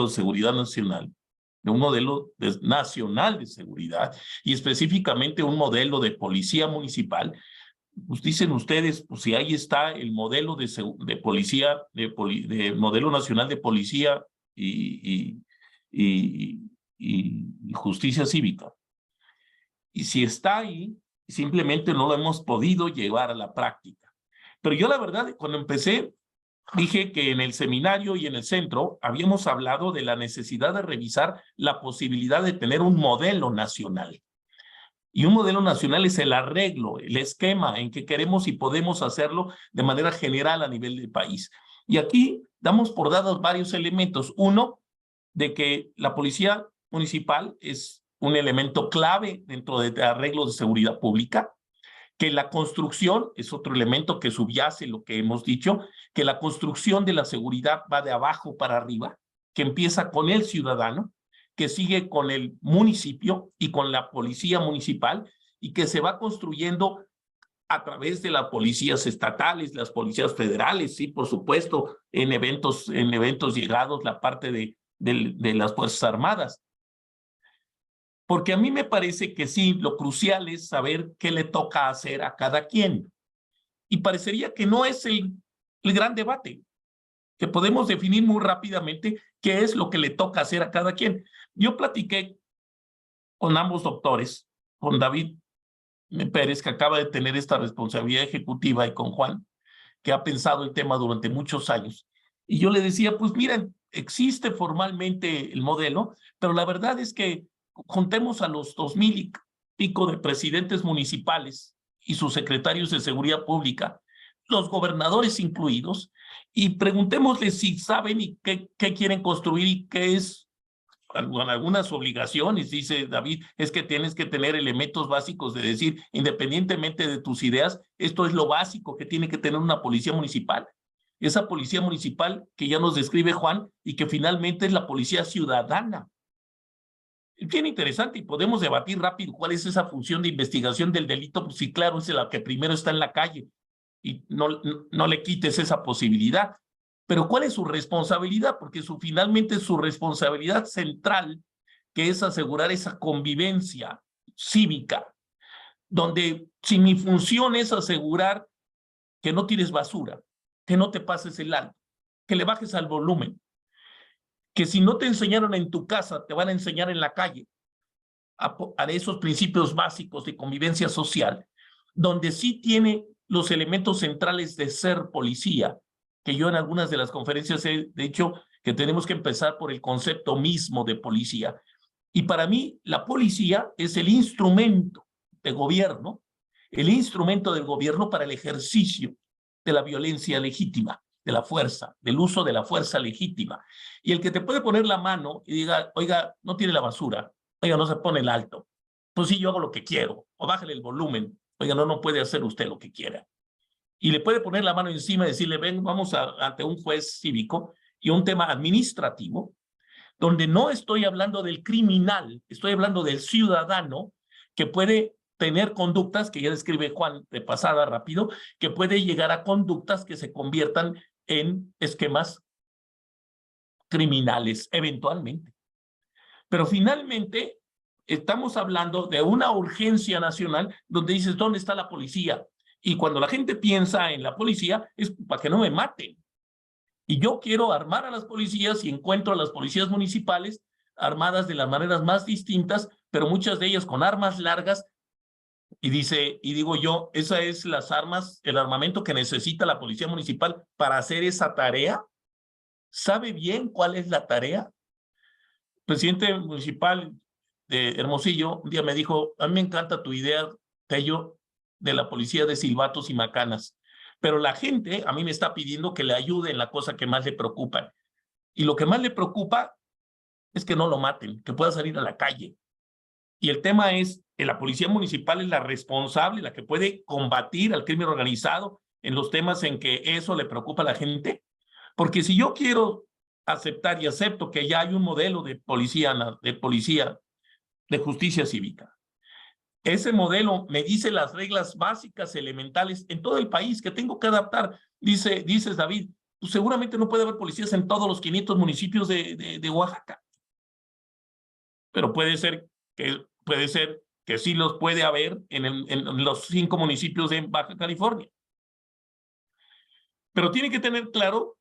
de seguridad nacional, de un modelo nacional de seguridad y específicamente un modelo de policía municipal, pues dicen ustedes, pues si ahí está el modelo de policía, de modelo nacional de policía y justicia cívica. Y si está ahí, simplemente no lo hemos podido llevar a la práctica. Pero yo la verdad, cuando empecé, dije que en el seminario y en el centro habíamos hablado de la necesidad de revisar la posibilidad de tener un modelo nacional. Y un modelo nacional es el arreglo, el esquema en que queremos y podemos hacerlo de manera general a nivel del país. Y aquí damos por dados varios elementos. Uno, de que la policía municipal es un elemento clave dentro de arreglos de seguridad pública, que la construcción es otro elemento que subyace lo que hemos dicho, que la construcción de la seguridad va de abajo para arriba, que empieza con el ciudadano, que sigue con el municipio y con la policía municipal, y que se va construyendo a través de las policías estatales, las policías federales, sí, por supuesto, en eventos llegados, la parte de las Fuerzas Armadas. Porque a mí me parece que sí, lo crucial es saber qué le toca hacer a cada quien. Y parecería que no es el gran debate, que podemos definir muy rápidamente qué es lo que le toca hacer a cada quien. Yo platiqué con ambos doctores, con David Pérez, que acaba de tener esta responsabilidad ejecutiva, y con Juan, que ha pensado el tema durante muchos años. Y yo le decía, pues miren, existe formalmente el modelo, pero la verdad es que contemos a los 2000 y pico de presidentes municipales y sus secretarios de seguridad pública, los gobernadores incluidos, y preguntémosles si saben y qué quieren construir y qué es algunas obligaciones. Dice David, es que tienes que tener elementos básicos de decir, independientemente de tus ideas, esto es lo básico que tiene que tener una policía municipal. Esa policía municipal que ya nos describe Juan y que finalmente es la policía ciudadana. Es bien interesante y podemos debatir rápido cuál es esa función de investigación del delito, pues sí, claro, es la que primero está en la calle y no le quites esa posibilidad. Pero ¿cuál es su responsabilidad? Porque finalmente su responsabilidad central, que es asegurar esa convivencia cívica, donde si mi función es asegurar que no tires basura, que no te pases el alto, que le bajes al volumen, que si no te enseñaron en tu casa, te van a enseñar en la calle, a esos principios básicos de convivencia social, donde sí tiene los elementos centrales de ser policía, que yo en algunas de las conferencias he dicho que tenemos que empezar por el concepto mismo de policía. Y para mí, la policía es el instrumento de gobierno, el instrumento del gobierno para el ejercicio de la violencia legítima, de la fuerza, del uso de la fuerza legítima. Y el que te puede poner la mano y diga, oiga, no tiene la basura, oiga, no se pone el alto, pues sí, yo hago lo que quiero, o bájale el volumen, oiga, no puede hacer usted lo que quiera. Y le puede poner la mano encima y decirle, ven, vamos ante un juez cívico y un tema administrativo, donde no estoy hablando del criminal, estoy hablando del ciudadano que puede tener conductas, que ya describe Juan de pasada rápido, que puede llegar a conductas que se conviertan en esquemas criminales eventualmente. Pero finalmente estamos hablando de una urgencia nacional donde dices, ¿dónde está la policía? Y cuando la gente piensa en la policía es para que no me maten. Y yo quiero armar a las policías y encuentro a las policías municipales armadas de las maneras más distintas, pero muchas de ellas con armas largas. Y digo yo, esa es las armas, el armamento que necesita la policía municipal para hacer esa tarea. ¿Sabe bien cuál es la tarea? El presidente municipal de Hermosillo un día me dijo, a mí me encanta tu idea, Tello, de la policía de silbatos y macanas, pero la gente a mí me está pidiendo que le ayude en la cosa que más le preocupa. Y lo que más le preocupa es que no lo maten, que pueda salir a la calle. Y el tema es que la policía municipal es la responsable, la que puede combatir al crimen organizado en los temas en que eso le preocupa a la gente. Porque si yo quiero aceptar y acepto que ya hay un modelo de policía de justicia cívica, ese modelo me dice las reglas básicas, elementales en todo el país que tengo que adaptar. Dices, David, pues seguramente no puede haber policías en todos los 500 municipios de Oaxaca. Pero puede ser que sí los puede haber en los 5 municipios de Baja California. Pero tiene que tener claro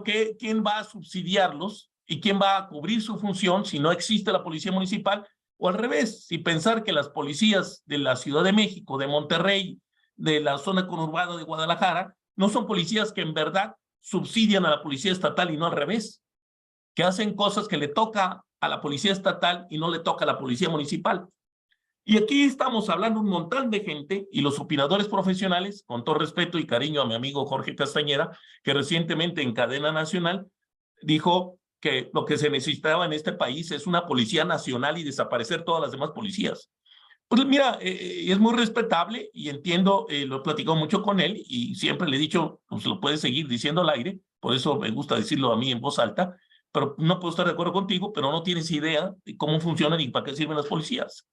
quién va a subsidiarlos y quién va a cubrir su función si no existe la policía municipal, o al revés, si pensar que las policías de la Ciudad de México, de Monterrey, de la zona conurbada de Guadalajara, no son policías que en verdad subsidian a la policía estatal y no al revés, que hacen cosas que le toca a la policía estatal y no le toca a la policía municipal. Y aquí estamos hablando un montón de gente y los opinadores profesionales, con todo respeto y cariño a mi amigo Jorge Castañeda, que recientemente en cadena nacional dijo que lo que se necesitaba en este país es una policía nacional y desaparecer todas las demás policías. Pues mira, es muy respetable y entiendo, lo he platicado mucho con él y siempre le he dicho, pues lo puedes seguir diciendo al aire, por eso me gusta decirlo a mí en voz alta, pero no puedo estar de acuerdo contigo, pero no tienes idea de cómo funcionan y para qué sirven las policías.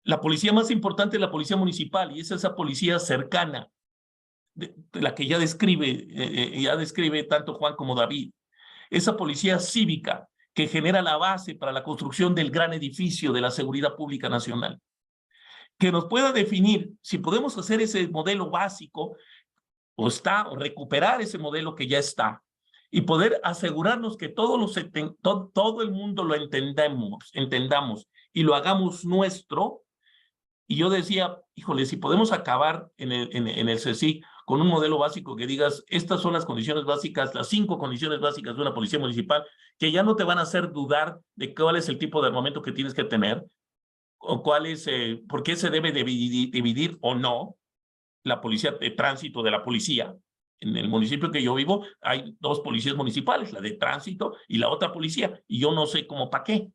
La policía más importante es la policía municipal y es esa policía cercana, de la que ya describe tanto Juan como David. Esa policía cívica que genera la base para la construcción del gran edificio de la seguridad pública nacional. Que nos pueda definir si podemos hacer ese modelo básico o recuperar ese modelo que ya está y poder asegurarnos que todo el mundo lo entendamos y lo hagamos nuestro. Y yo decía, híjole, si podemos acabar en el CECIC con un modelo básico que digas, estas son las condiciones básicas, las 5 condiciones básicas de una policía municipal, que ya no te van a hacer dudar de cuál es el tipo de armamento que tienes que tener, o cuál es, por qué se debe dividir o no la policía de tránsito de la policía. En el municipio que yo vivo hay 2 policías municipales, la de tránsito y la otra policía, y yo no sé cómo para qué.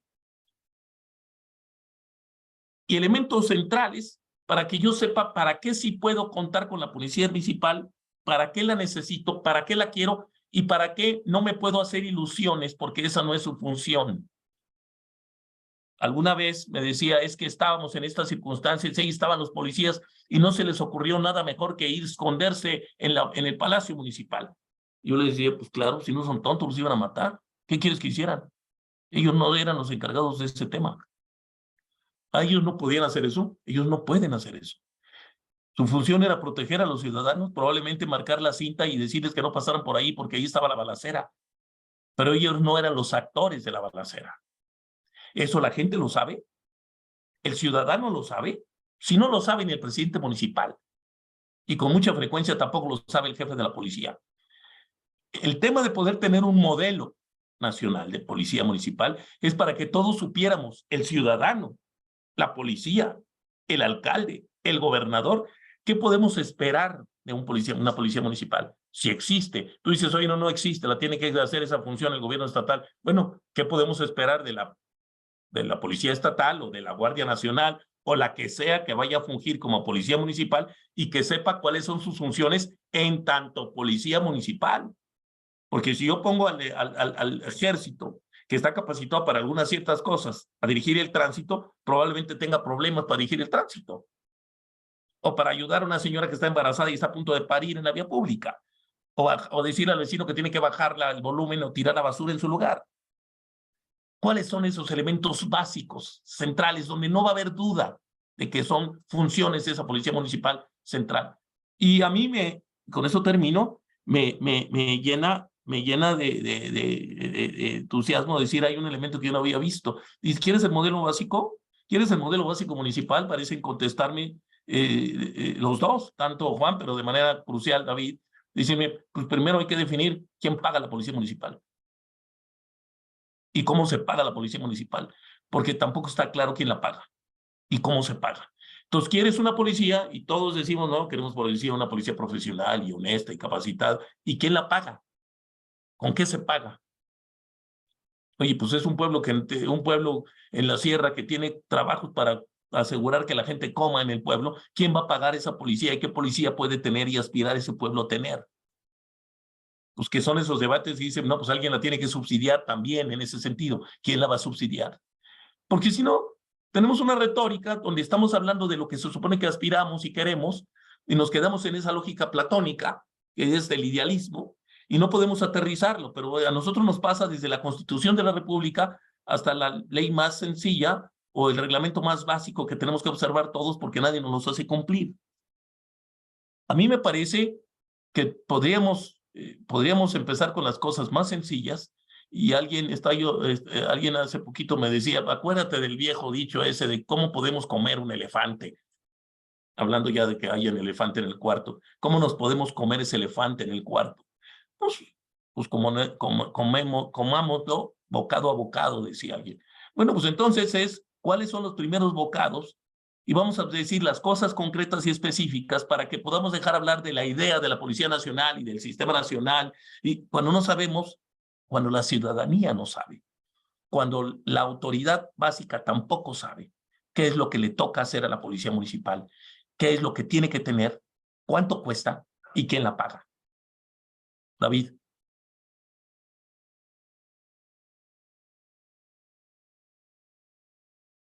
Y elementos centrales para que yo sepa para qué sí puedo contar con la policía municipal, para qué la necesito, para qué la quiero y para qué no me puedo hacer ilusiones porque esa no es su función. Alguna vez me decía, es que estábamos en estas circunstancias, ahí estaban los policías y no se les ocurrió nada mejor que ir a esconderse en el Palacio Municipal. Yo les decía, pues claro, si no son tontos, los iban a matar. ¿Qué quieres que hicieran? Ellos no eran los encargados de este tema. Ellos no podían hacer eso, ellos no pueden hacer eso. Su función era proteger a los ciudadanos, probablemente marcar la cinta y decirles que no pasaran por ahí porque ahí estaba la balacera. Pero ellos no eran los actores de la balacera. ¿Eso la gente lo sabe? ¿El ciudadano lo sabe? Si no lo sabe ni el presidente municipal. Y con mucha frecuencia tampoco lo sabe el jefe de la policía. El tema de poder tener un modelo nacional de policía municipal es para que todos supiéramos, el ciudadano, la policía, el alcalde, el gobernador, ¿qué podemos esperar de una policía municipal? Si existe. Tú dices, oye, no existe, la tiene que hacer esa función el gobierno estatal. Bueno, ¿qué podemos esperar de la policía estatal o de la Guardia Nacional o la que sea que vaya a fungir como policía municipal y que sepa cuáles son sus funciones en tanto policía municipal? Porque si yo pongo al ejército que está capacitado para algunas ciertas cosas, a dirigir el tránsito, probablemente tenga problemas para dirigir el tránsito. O para ayudar a una señora que está embarazada y está a punto de parir en la vía pública. O decirle al vecino que tiene que bajar el volumen o tirar la basura en su lugar. ¿Cuáles son esos elementos básicos, centrales, donde no va a haber duda de que son funciones de esa policía municipal central? Y a mí, con eso termino, me llena de entusiasmo decir, hay un elemento que yo no había visto. ¿Y quieres el modelo básico? ¿Quieres el modelo básico municipal? Parecen contestarme los dos, tanto Juan, pero de manera crucial David. Dícenme, pues primero hay que definir quién paga la policía municipal. ¿Y cómo se paga la policía municipal? Porque tampoco está claro quién la paga y cómo se paga. Entonces, quieres una policía y todos decimos, no, queremos una policía profesional y honesta y capacitada. ¿Y quién la paga? ¿Con qué se paga? Oye, pues es un pueblo en la sierra que tiene trabajos para asegurar que la gente coma en el pueblo. ¿Quién va a pagar esa policía y qué policía puede tener y aspirar ese pueblo a tener? Pues que son esos debates y dicen, no, pues alguien la tiene que subsidiar también en ese sentido. ¿Quién la va a subsidiar? Porque si no, tenemos una retórica donde estamos hablando de lo que se supone que aspiramos y queremos y nos quedamos en esa lógica platónica, que es del idealismo, y no podemos aterrizarlo, pero a nosotros nos pasa desde la Constitución de la República hasta la ley más sencilla, o el reglamento más básico que tenemos que observar todos porque nadie nos los hace cumplir. A mí me parece que podríamos empezar con las cosas más sencillas, y alguien hace poquito me decía, acuérdate del viejo dicho ese de cómo podemos comer un elefante, hablando ya de que hay un elefante en el cuarto. ¿Cómo nos podemos comer ese elefante en el cuarto? Pues comámoslo bocado a bocado, decía alguien. Bueno, pues entonces ¿cuáles son los primeros bocados? Y vamos a decir las cosas concretas y específicas para que podamos dejar hablar de la idea de la Policía Nacional y del Sistema Nacional, y cuando no sabemos, cuando la ciudadanía no sabe, cuando la autoridad básica tampoco sabe qué es lo que le toca hacer a la Policía Municipal, qué es lo que tiene que tener, cuánto cuesta y quién la paga. David.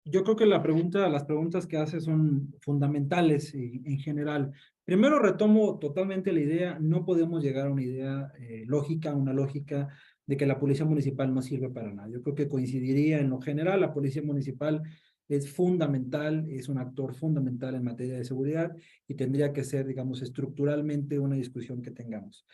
Yo creo que las preguntas que hace son fundamentales en general. Primero retomo totalmente la idea, no podemos llegar a una idea una lógica de que la policía municipal no sirve para nada. Yo creo que coincidiría en lo general, la policía municipal es fundamental, es un actor fundamental en materia de seguridad y tendría que ser, digamos, estructuralmente una discusión que tengamos.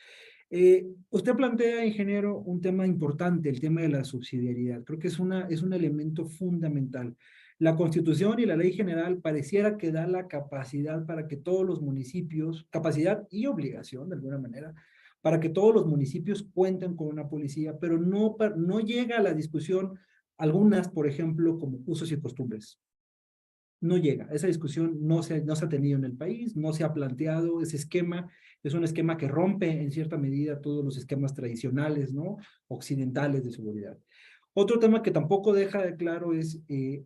Usted plantea, ingeniero, un tema importante, el tema de la subsidiariedad. Creo que es un elemento fundamental. La Constitución y la Ley General pareciera que da la capacidad para que todos los municipios, capacidad y obligación de alguna manera, para que todos los municipios cuenten con una policía, pero no llega a la discusión algunas, por ejemplo, como usos y costumbres. No llega, esa discusión no se ha tenido en el país, no se ha planteado ese esquema, es un esquema que rompe en cierta medida todos los esquemas tradicionales, ¿no? Occidentales de seguridad. Otro tema que tampoco deja de claro es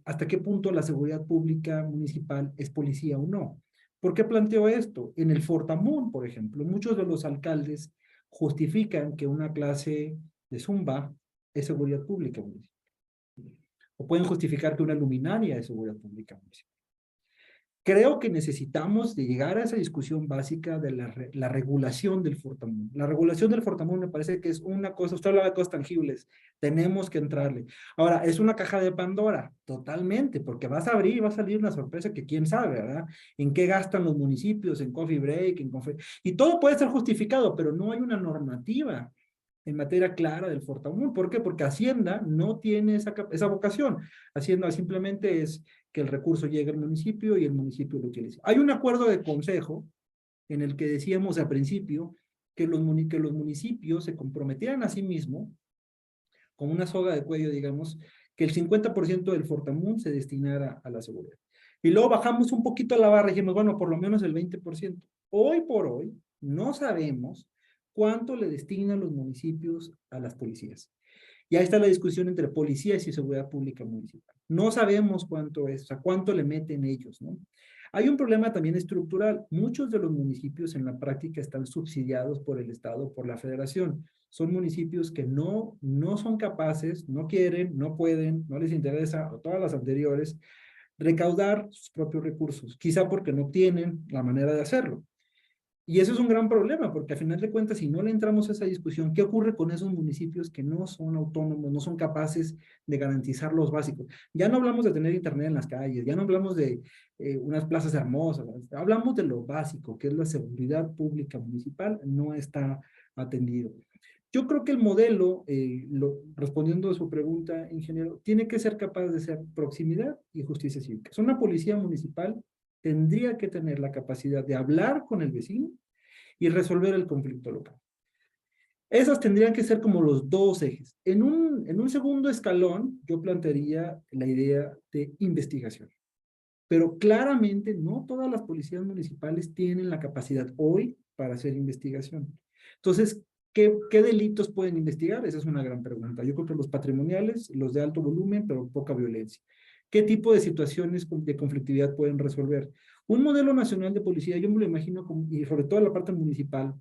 hasta qué punto la seguridad pública municipal es policía o no. ¿Por qué planteo esto? En el Fortamun, por ejemplo, muchos de los alcaldes justifican que una clase de Zumba es seguridad pública municipal. O pueden justificar que una luminaria es seguridad pública municipal. Creo que necesitamos de llegar a esa discusión básica de la regulación del Fortamun. La regulación del Fortamun me parece que es una cosa, usted habla de cosas tangibles, tenemos que entrarle. Ahora, es una caja de Pandora, totalmente, porque vas a abrir y va a salir una sorpresa que quién sabe, ¿verdad? En qué gastan los municipios, en coffee break, y todo puede ser justificado, pero no hay una normativa en materia clara del Fortamun. ¿Por qué? Porque Hacienda no tiene esa vocación. Hacienda simplemente es que el recurso llegue al municipio y el municipio lo utilice. Hay un acuerdo de consejo en el que decíamos al principio que los municipios se comprometieran a sí mismos, con una soga de cuello, digamos, que el 50% del Fortamun se destinara a la seguridad. Y luego bajamos un poquito la barra y dijimos, bueno, por lo menos el 20%. Hoy por hoy no sabemos cuánto le destinan los municipios a las policías. Y ahí está la discusión entre policías y seguridad pública municipal. No sabemos cuánto es, o sea, cuánto le meten ellos, ¿no? Hay un problema también estructural. Muchos de los municipios en la práctica están subsidiados por el Estado, por la Federación. Son municipios que no son capaces, no quieren, no pueden, no les interesa, o todas las anteriores, recaudar sus propios recursos, quizá porque no tienen la manera de hacerlo. Y eso es un gran problema, porque a final de cuentas, si no le entramos a esa discusión, ¿qué ocurre con esos municipios que no son autónomos, no son capaces de garantizar los básicos? Ya no hablamos de tener internet en las calles, ya no hablamos de unas plazas hermosas, hablamos de lo básico, que es la seguridad pública municipal, no está atendido. Yo creo que el modelo, respondiendo a su pregunta, ingeniero, tiene que ser capaz de ser proximidad y justicia cívica. Es una policía municipal tendría que tener la capacidad de hablar con el vecino y resolver el conflicto local. Esas tendrían que ser como los dos ejes. En un segundo escalón, yo plantearía la idea de investigación. Pero claramente no todas las policías municipales tienen la capacidad hoy para hacer investigación. Entonces, ¿qué delitos pueden investigar? Esa es una gran pregunta. Yo creo que los patrimoniales, los de alto volumen, pero poca violencia. ¿Qué tipo de situaciones de conflictividad pueden resolver? Un modelo nacional de policía, yo me lo imagino, y sobre todo la parte municipal,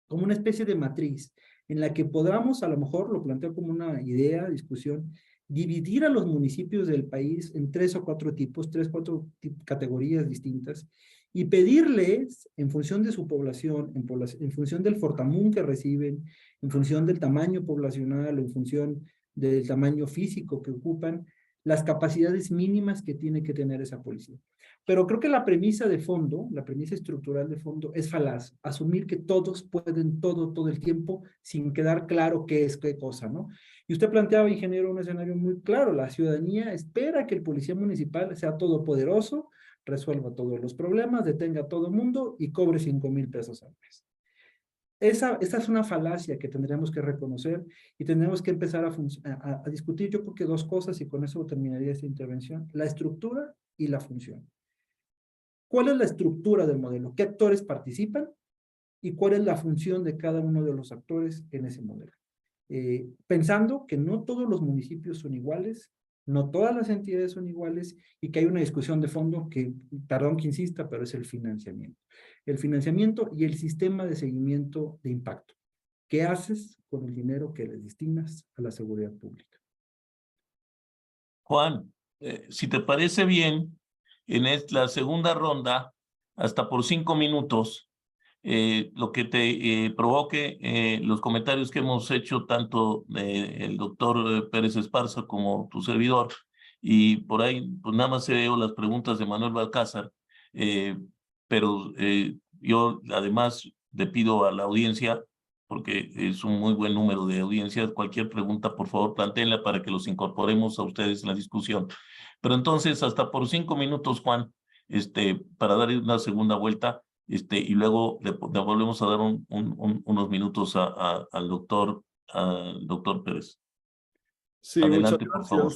como una especie de matriz, en la que podamos, a lo mejor, lo planteo como una idea, discusión, dividir a los municipios del país en 3 o 4 tipos, 3 o 4 categorías distintas, y pedirles, en función de su población, en función del Fortamun que reciben, en función del tamaño poblacional, en función del tamaño físico que ocupan, las capacidades mínimas que tiene que tener esa policía. Pero creo que la premisa de fondo, la premisa estructural de fondo es falaz, asumir que todos pueden todo el tiempo sin quedar claro qué es qué cosa, ¿no? Y usted planteaba, ingeniero, un escenario muy claro. La ciudadanía espera que el policía municipal sea todopoderoso, resuelva todos los problemas, detenga a todo el mundo y cobre 5,000 pesos al mes. Esa es una falacia que tendremos que reconocer y tendremos que empezar a discutir, yo creo que dos cosas, y con eso terminaría esta intervención: la estructura y la función. ¿Cuál es la estructura del modelo? ¿Qué actores participan? ¿Y cuál es la función de cada uno de los actores en ese modelo? Pensando que no todos los municipios son iguales, no todas las entidades son iguales, y que hay una discusión de fondo que, perdón que insista, pero es el financiamiento. El financiamiento y el sistema de seguimiento de impacto. ¿Qué haces con el dinero que le destinas a la seguridad pública? Juan, si te parece bien, en la segunda ronda, hasta por 5 minutos, lo que te provoque los comentarios que hemos hecho tanto el doctor Pérez Esparza como tu servidor, y por ahí pues nada más veo las preguntas de Manuel Balcázar, pero yo además le pido a la audiencia, porque es un muy buen número de audiencias, cualquier pregunta por favor plantéenla para que los incorporemos a ustedes en la discusión. Pero entonces hasta por 5 minutos, Juan, para dar una segunda vuelta. Y luego le volvemos a dar unos minutos al doctor Pérez. Sí, muchas Adelante, por favor.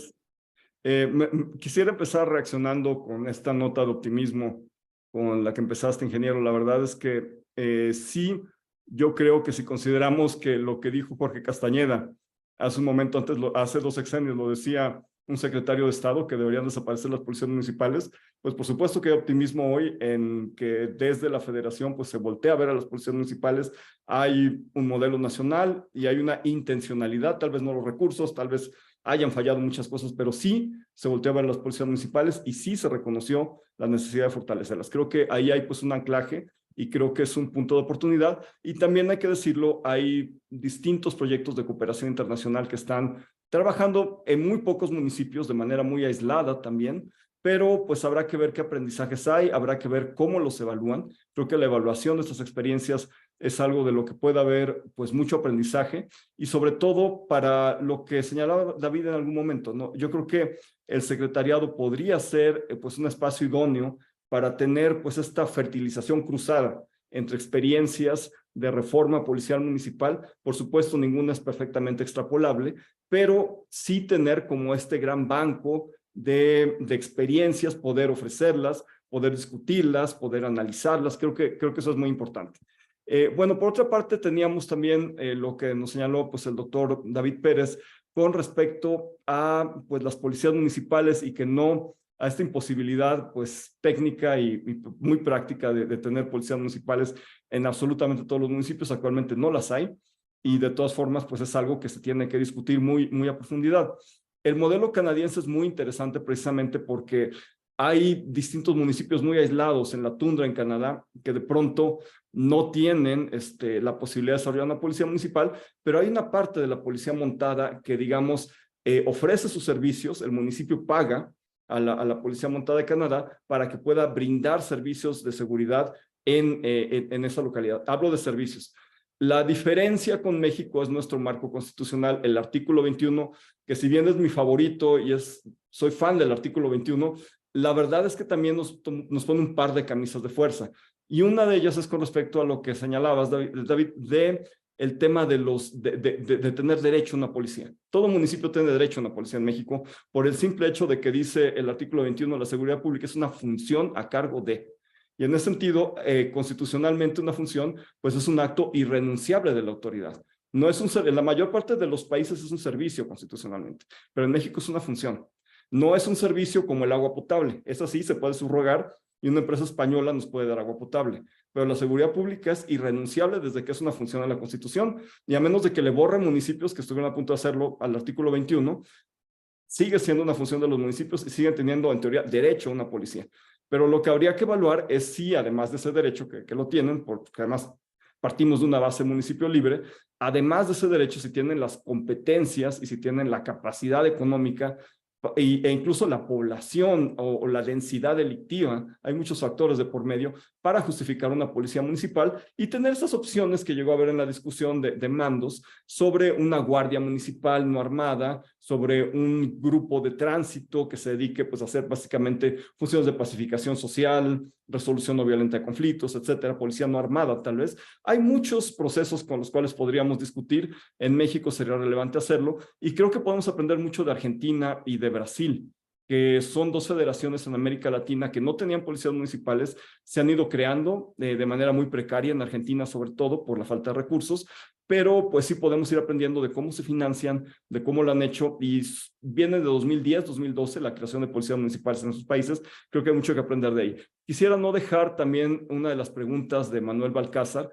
gracias. Quisiera empezar reaccionando con esta nota de optimismo con la que empezaste, ingeniero. La verdad es que sí, yo creo que si consideramos que lo que dijo Jorge Castañeda hace un momento antes, hace 2 sexenios, lo decía un secretario de Estado, que deberían desaparecer las policías municipales, pues por supuesto que hay optimismo hoy en que desde la federación pues se voltea a ver a las policías municipales. Hay un modelo nacional y hay una intencionalidad, tal vez no los recursos, tal vez hayan fallado muchas cosas, pero sí se volteó a ver a las policías municipales y sí se reconoció la necesidad de fortalecerlas. Creo que ahí hay pues un anclaje y creo que es un punto de oportunidad. Y también hay que decirlo, hay distintos proyectos de cooperación internacional que están trabajando en muy pocos municipios de manera muy aislada también, pero pues habrá que ver qué aprendizajes hay, habrá que ver cómo los evalúan. Creo que la evaluación de estas experiencias es algo de lo que puede haber pues mucho aprendizaje, y sobre todo para lo que señalaba David en algún momento, ¿no? Yo creo que el secretariado podría ser pues un espacio idóneo para tener pues esta fertilización cruzada entre experiencias de reforma policial municipal. Por supuesto, ninguna es perfectamente extrapolable, pero sí tener como este gran banco de experiencias, poder ofrecerlas, poder discutirlas, poder analizarlas. Creo que eso es muy importante. Bueno, por otra parte, teníamos también lo que nos señaló pues, el doctor David Pérez con respecto a pues, las policías municipales y que no a esta imposibilidad pues, técnica y muy práctica de tener policías municipales en absolutamente todos los municipios. Actualmente no las hay, y de todas formas pues, es algo que se tiene que discutir muy a profundidad. El modelo canadiense es muy interesante precisamente porque hay distintos municipios muy aislados en la tundra en Canadá que de pronto no tienen la posibilidad de desarrollar una policía municipal, pero hay una parte de la policía montada que, digamos, ofrece sus servicios. El municipio paga a la Policía Montada de Canadá para que pueda brindar servicios de seguridad en esa localidad. Hablo de servicios. La diferencia con México es nuestro marco constitucional, el artículo 21, que si bien es mi favorito y soy fan del artículo 21, la verdad es que también nos pone un par de camisas de fuerza. Y una de ellas es con respecto a lo que señalabas, David, de el tema de tener derecho a una policía. Todo municipio tiene derecho a una policía en México por el simple hecho de que dice el artículo 21, la seguridad pública es una función a cargo de. Y en ese sentido, constitucionalmente una función, pues es un acto irrenunciable de la autoridad. No es en la mayor parte de los países es un servicio constitucionalmente, pero en México es una función. No es un servicio como el agua potable. Eso sí, se puede subrogar y una empresa española nos puede dar agua potable. Pero la seguridad pública es irrenunciable desde que es una función de la Constitución, y a menos de que le borren municipios que estuvieron a punto de hacerlo al artículo 21, sigue siendo una función de los municipios y siguen teniendo en teoría derecho a una policía. Pero lo que habría que evaluar es si además de ese derecho que lo tienen, porque además partimos de una base municipio libre, además de ese derecho, si tienen las competencias y si tienen la capacidad económica e incluso la población o la densidad delictiva, hay muchos factores de por medio para justificar una policía municipal y tener esas opciones que llegó a haber en la discusión de mandos sobre una guardia municipal no armada, sobre un grupo de tránsito que se dedique pues, a hacer básicamente funciones de pacificación social, resolución no violenta de conflictos, etcétera, policía no armada tal vez. Hay muchos procesos con los cuales podríamos discutir. En México sería relevante hacerlo y creo que podemos aprender mucho de Argentina y de Brasil, que son dos federaciones en América Latina que no tenían policías municipales, se han ido creando de manera muy precaria, en Argentina sobre todo por la falta de recursos, pero pues sí podemos ir aprendiendo de cómo se financian, de cómo lo han hecho, y viene de 2010, 2012, la creación de policías municipales en esos países, creo que hay mucho que aprender de ahí. Quisiera no dejar también una de las preguntas de Manuel Balcázar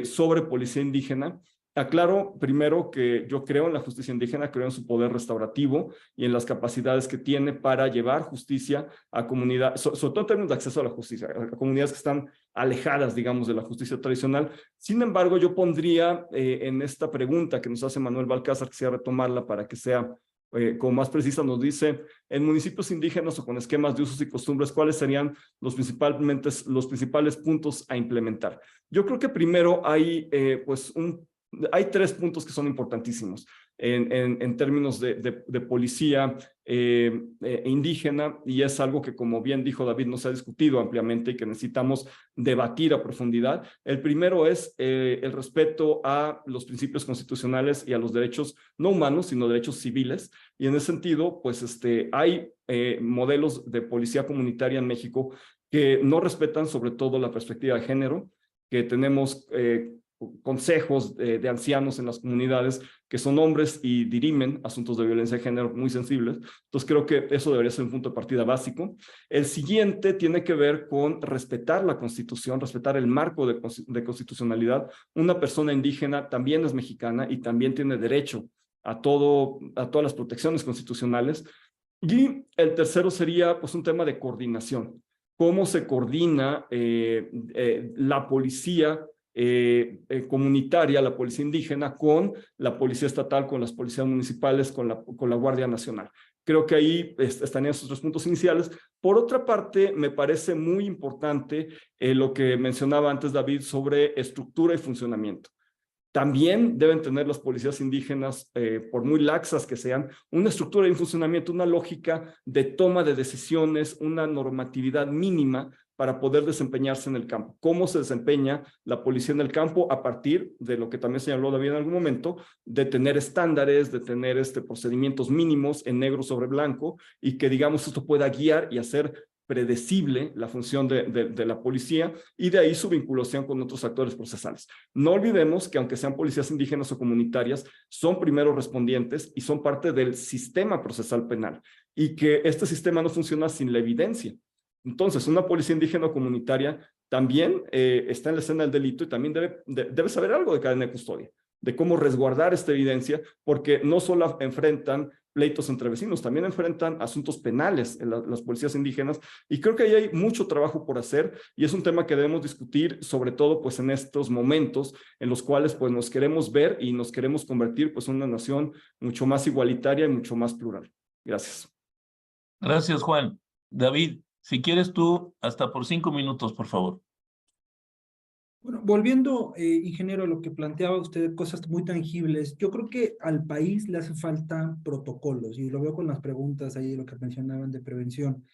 sobre policía indígena. Aclaro primero que yo creo en la justicia indígena, creo en su poder restaurativo y en las capacidades que tiene para llevar justicia a comunidades, sobre todo en términos de acceso a la justicia, a comunidades que están alejadas, digamos, de la justicia tradicional. Sin embargo, yo pondría en esta pregunta que nos hace Manuel Balcázar, quisiera retomarla para que sea como más precisa, nos dice, en municipios indígenas o con esquemas de usos y costumbres, ¿cuáles serían los principales puntos a implementar? Yo creo que primero hay hay 3 puntos que son importantísimos en términos de policía indígena, y es algo que, como bien dijo David, no se ha discutido ampliamente y que necesitamos debatir a profundidad. El primero es el respeto a los principios constitucionales y a los derechos no humanos, sino derechos civiles, y en ese sentido, pues hay modelos de policía comunitaria en México que no respetan sobre todo la perspectiva de género, que tenemos consejos de ancianos en las comunidades que son hombres y dirimen asuntos de violencia de género muy sensibles. Entonces creo que eso debería ser un punto de partida básico. El siguiente tiene que ver con respetar la Constitución, respetar el marco de constitucionalidad. Una persona indígena también es mexicana y también tiene derecho a todas las protecciones constitucionales. Y el tercero sería pues un tema de coordinación. ¿Cómo se coordina la policía comunitaria, la policía indígena, con la policía estatal, con las policías municipales, con la Guardia Nacional? Creo que ahí están esos 3 puntos iniciales. Por otra parte, me parece muy importante lo que mencionaba antes David sobre estructura y funcionamiento. También deben tener las policías indígenas, por muy laxas que sean, una estructura y un funcionamiento, una lógica de toma de decisiones, una normatividad mínima para poder desempeñarse en el campo. ¿Cómo se desempeña la policía en el campo? A partir de lo que también señaló David en algún momento, de tener estándares, de tener procedimientos mínimos en negro sobre blanco, y que, digamos, esto pueda guiar y hacer predecible la función de la policía, y de ahí su vinculación con otros actores procesales. No olvidemos que, aunque sean policías indígenas o comunitarias, son primeros respondientes y son parte del sistema procesal penal, y que este sistema no funciona sin la evidencia. Entonces, una policía indígena o comunitaria también está en la escena del delito y también debe saber algo de cadena de custodia, de cómo resguardar esta evidencia, porque no solo enfrentan pleitos entre vecinos, también enfrentan asuntos penales en las policías indígenas, y creo que ahí hay mucho trabajo por hacer, y es un tema que debemos discutir, sobre todo pues en estos momentos en los cuales pues nos queremos ver y nos queremos convertir pues en una nación mucho más igualitaria y mucho más plural. Gracias. Gracias, Juan. David, si quieres tú, hasta por 5 minutos, por favor. Bueno, volviendo, ingeniero, a lo que planteaba usted, cosas muy tangibles, yo creo que al país le hace falta protocolos, y lo veo con las preguntas ahí, lo que mencionaban de prevención.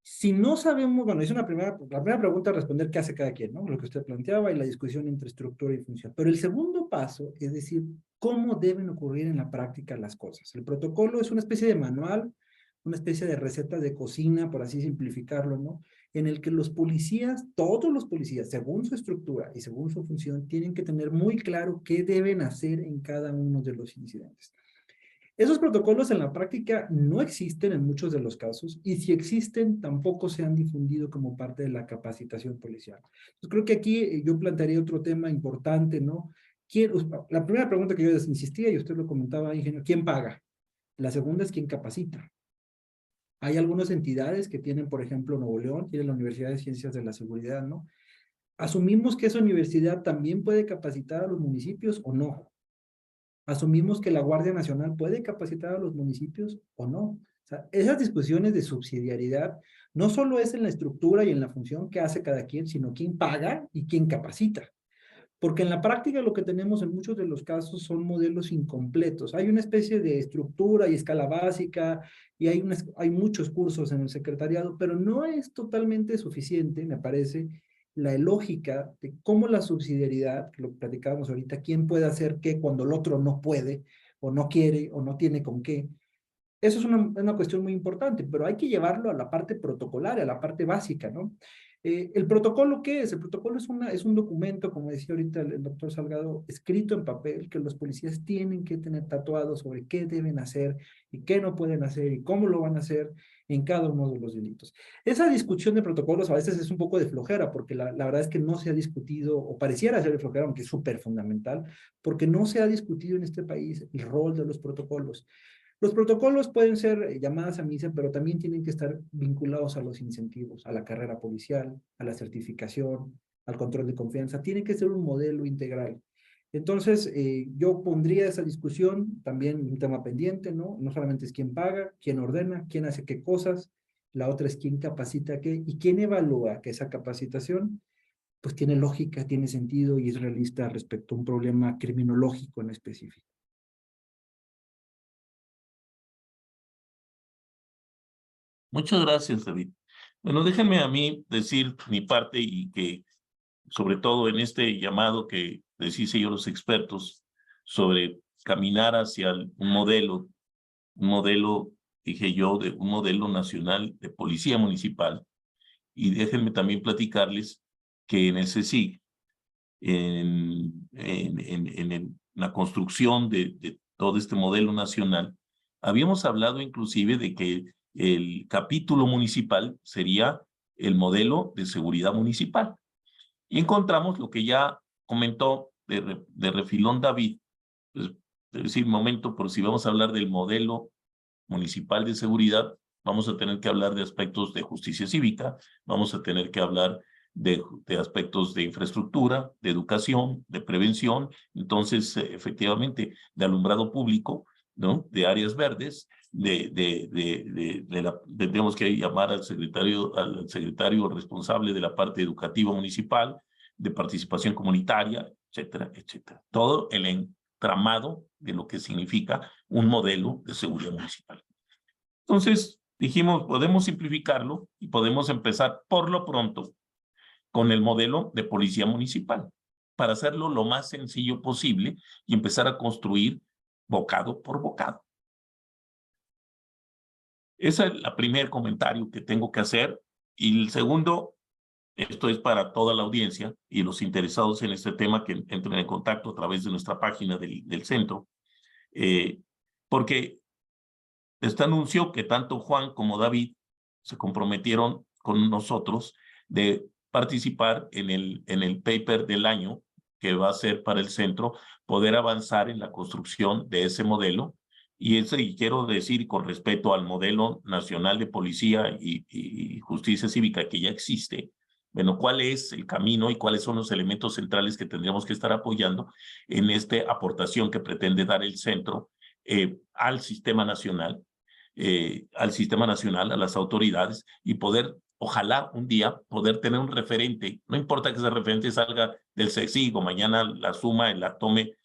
Si no sabemos, bueno, es la primera pregunta a responder qué hace cada quien, ¿no? Lo que usted planteaba y la discusión entre estructura y función. Pero el segundo paso es decir, cómo deben ocurrir en la práctica las cosas. El protocolo es una especie de manual, una especie de receta de cocina, por así simplificarlo, ¿no? En el que los policías, todos los policías, según su estructura y según su función, tienen que tener muy claro qué deben hacer en cada uno de los incidentes. Esos protocolos en la práctica no existen en muchos de los casos, y si existen, tampoco se han difundido como parte de la capacitación policial. Entonces, creo que aquí yo plantearía otro tema importante, ¿no? La primera pregunta que yo les insistía, y usted lo comentaba, ingeniero, ¿quién paga? La segunda es ¿quién capacita? Hay algunas entidades que tienen, por ejemplo, Nuevo León, tiene la Universidad de Ciencias de la Seguridad, ¿no? ¿Asumimos que esa universidad también puede capacitar a los municipios o no? asumimos que la Guardia Nacional puede capacitar a los municipios o no. O sea, esas discusiones de subsidiariedad no solo es en la estructura y en la función que hace cada quien, sino quién paga y quién capacita. Porque en la práctica lo que tenemos en muchos de los casos son modelos incompletos. Hay una especie de estructura y escala básica y hay muchos cursos en el secretariado, pero no es totalmente suficiente, me parece, la lógica de cómo la subsidiariedad, que lo platicábamos ahorita, quién puede hacer qué cuando el otro no puede o no quiere o no tiene con qué. Eso es una cuestión muy importante, pero hay que llevarlo a la parte protocolaria, a la parte básica, ¿no? ¿El protocolo qué es? El protocolo es un documento, como decía ahorita el doctor Salgado, escrito en papel, que los policías tienen que tener tatuado sobre qué deben hacer y qué no pueden hacer y cómo lo van a hacer en cada uno de los delitos. Esa discusión de protocolos a veces es un poco de flojera, porque la verdad es que no se ha discutido, o pareciera ser de flojera, aunque es súper fundamental, porque no se ha discutido en este país el rol de los protocolos. Los protocolos pueden ser llamadas a misa, pero también tienen que estar vinculados a los incentivos, a la carrera policial, a la certificación, al control de confianza. Tiene que ser un modelo integral. Entonces, yo pondría esa discusión también un tema pendiente, ¿no? No solamente es quién paga, quién ordena, quién hace qué cosas, la otra es quién capacita qué y quién evalúa que esa capacitación pues tiene lógica, tiene sentido y es realista respecto a un problema criminológico en específico. Muchas gracias, David. Bueno, déjenme a mí decir mi parte y que, sobre todo en este llamado que les hice yo a los expertos sobre caminar hacia un modelo, dije yo, de un modelo nacional de policía municipal. Y déjenme también platicarles que en el CSIC, en la construcción de todo este modelo nacional, habíamos hablado inclusive de que el capítulo municipal sería el modelo de seguridad municipal. Y encontramos lo que ya comentó de refilón David, pues, es decir, momento, por si vamos a hablar del modelo municipal de seguridad, vamos a tener que hablar de aspectos de justicia cívica, vamos a tener que hablar de aspectos de infraestructura, de educación, de prevención, entonces, efectivamente, de alumbrado público, ¿no? De áreas verdes, tenemos que llamar al secretario responsable de la parte educativa municipal, de participación comunitaria, etcétera, etcétera. Todo el entramado de lo que significa un modelo de seguridad municipal. Entonces, dijimos, podemos simplificarlo y podemos empezar por lo pronto con el modelo de policía municipal, para hacerlo lo más sencillo posible y empezar a construir bocado por bocado. Ese es el primer comentario que tengo que hacer. Y el segundo, esto es para toda la audiencia y los interesados en este tema que entren en contacto a través de nuestra página del centro, porque este anunció que tanto Juan como David se comprometieron con nosotros de participar en el paper del año que va a ser para el centro, poder avanzar en la construcción de ese modelo. Y quiero decir, con respeto al modelo nacional de policía y justicia cívica que ya existe, bueno, cuál es el camino y cuáles son los elementos centrales que tendríamos que estar apoyando en esta aportación que pretende dar el centro al sistema nacional, a las autoridades, y poder, ojalá un día, poder tener un referente. No importa que ese referente salga del CSIC o mañana la suma y la tome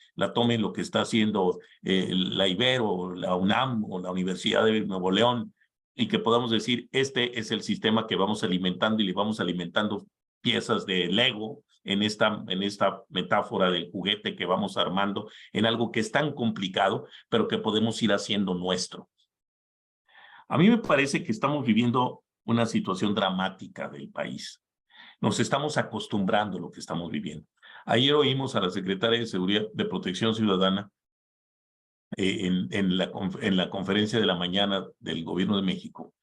lo que está haciendo la Ibero, la UNAM o la Universidad de Nuevo León, y que podamos decir, este es el sistema que vamos alimentando y le vamos alimentando piezas de Lego en esta metáfora del juguete que vamos armando en algo que es tan complicado, pero que podemos ir haciendo nuestro. A mí me parece que estamos viviendo una situación dramática del país. Nos estamos acostumbrando a lo que estamos viviendo. Ayer oímos a la secretaria de Seguridad de Protección Ciudadana en la conferencia de la mañana del Gobierno de México,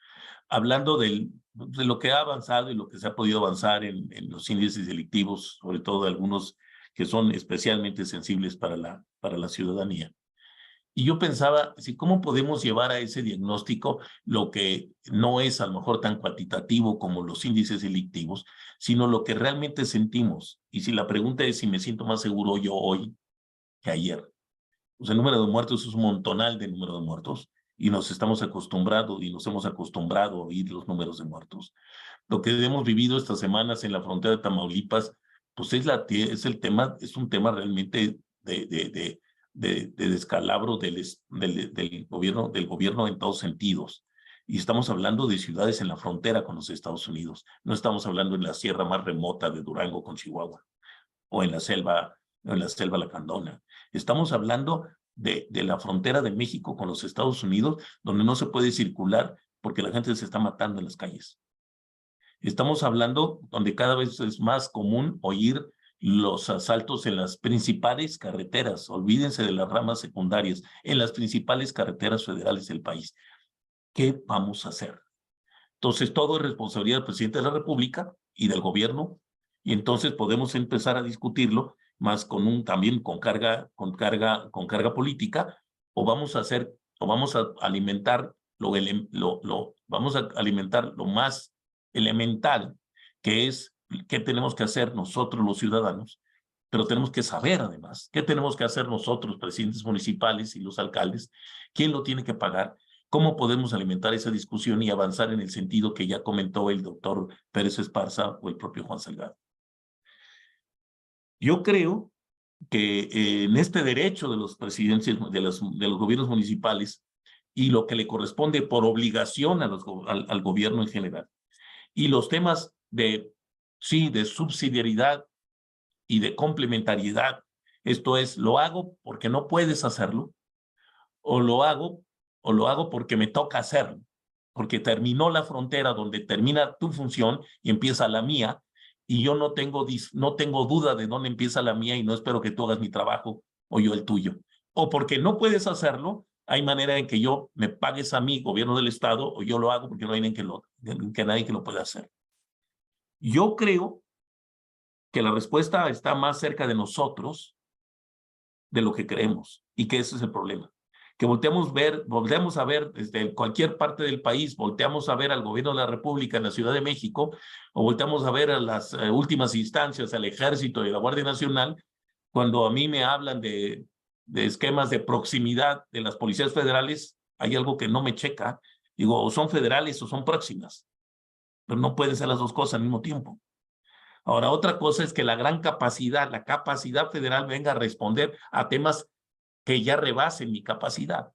hablando de lo que ha avanzado y lo que se ha podido avanzar en los índices delictivos, sobre todo de algunos que son especialmente sensibles para la ciudadanía. Y yo pensaba, ¿cómo podemos llevar a ese diagnóstico lo que no es a lo mejor tan cuantitativo como los índices delictivos, sino lo que realmente sentimos? Y si la pregunta es si me siento más seguro yo hoy que ayer. Pues el número de muertos es un montonal de número de muertos y nos hemos acostumbrado a oír los números de muertos. Lo que hemos vivido estas semanas en la frontera de Tamaulipas, pues es un tema realmente de descalabro del gobierno en todos sentidos. Y estamos hablando de ciudades en la frontera con los Estados Unidos. No estamos hablando en la sierra más remota de Durango con Chihuahua o en la selva lacandona. Estamos hablando de la frontera de México con los Estados Unidos, donde no se puede circular porque la gente se está matando en las calles. Estamos hablando donde cada vez es más común oír los asaltos en las principales carreteras. Olvídense de las ramas secundarias, en las principales carreteras federales del país. ¿Qué vamos a hacer? Entonces, todo es responsabilidad del presidente de la República y del gobierno, y entonces podemos empezar a discutirlo más también con carga política, o vamos a alimentar vamos a alimentar lo más elemental, que es qué tenemos que hacer nosotros los ciudadanos, pero tenemos que saber además qué tenemos que hacer nosotros, presidentes municipales y los alcaldes, quién lo tiene que pagar, cómo podemos alimentar esa discusión y avanzar en el sentido que ya comentó el doctor Pérez Esparza o el propio Juan Salgado. Yo creo que en este derecho de los presidentes de los gobiernos municipales y lo que le corresponde por obligación al gobierno en general, y los temas de subsidiariedad y de complementariedad, esto es, lo hago porque no puedes hacerlo, o lo hago porque me toca hacerlo, porque terminó la frontera donde termina tu función y empieza la mía, y yo no tengo duda de dónde empieza la mía y no espero que tú hagas mi trabajo o yo el tuyo. O porque no puedes hacerlo, hay manera en que yo me pagues a mí, gobierno del Estado, o yo lo hago porque no hay nadie que lo pueda hacer. Yo creo que la respuesta está más cerca de nosotros de lo que creemos, y que ese es el problema. Que volteamos a ver desde cualquier parte del país, volteamos a ver al gobierno de la República en la Ciudad de México, o volteamos a ver a las últimas instancias, al Ejército y a la Guardia Nacional, cuando a mí me hablan de esquemas de proximidad de las policías federales, hay algo que no me checa. Digo, o son federales o son próximas, pero no pueden ser las dos cosas al mismo tiempo. Ahora, otra cosa es que la capacidad federal venga a responder a temas que ya rebasen mi capacidad.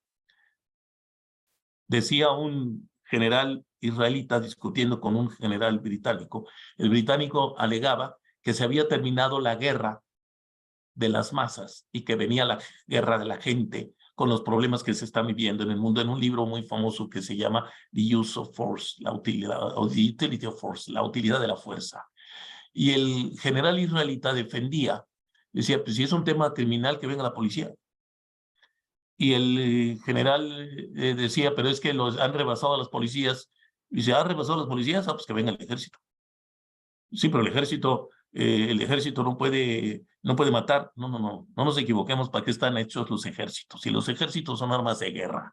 Decía un general israelita discutiendo con un general británico. El británico alegaba que se había terminado la guerra de las masas y que venía la guerra de la gente con los problemas que se están viviendo en el mundo, en un libro muy famoso que se llama The Use of Force, the Utility of Force, la utilidad de la fuerza. Y el general israelita decía, pues si es un tema criminal, que venga la policía. Y el general decía, pero es que los han rebasado a las policías. Y si han rebasado a las policías, pues que venga el ejército. Sí, pero el ejército no puede matar. No nos equivoquemos. ¿Para qué están hechos los ejércitos? Y los ejércitos son armas de guerra.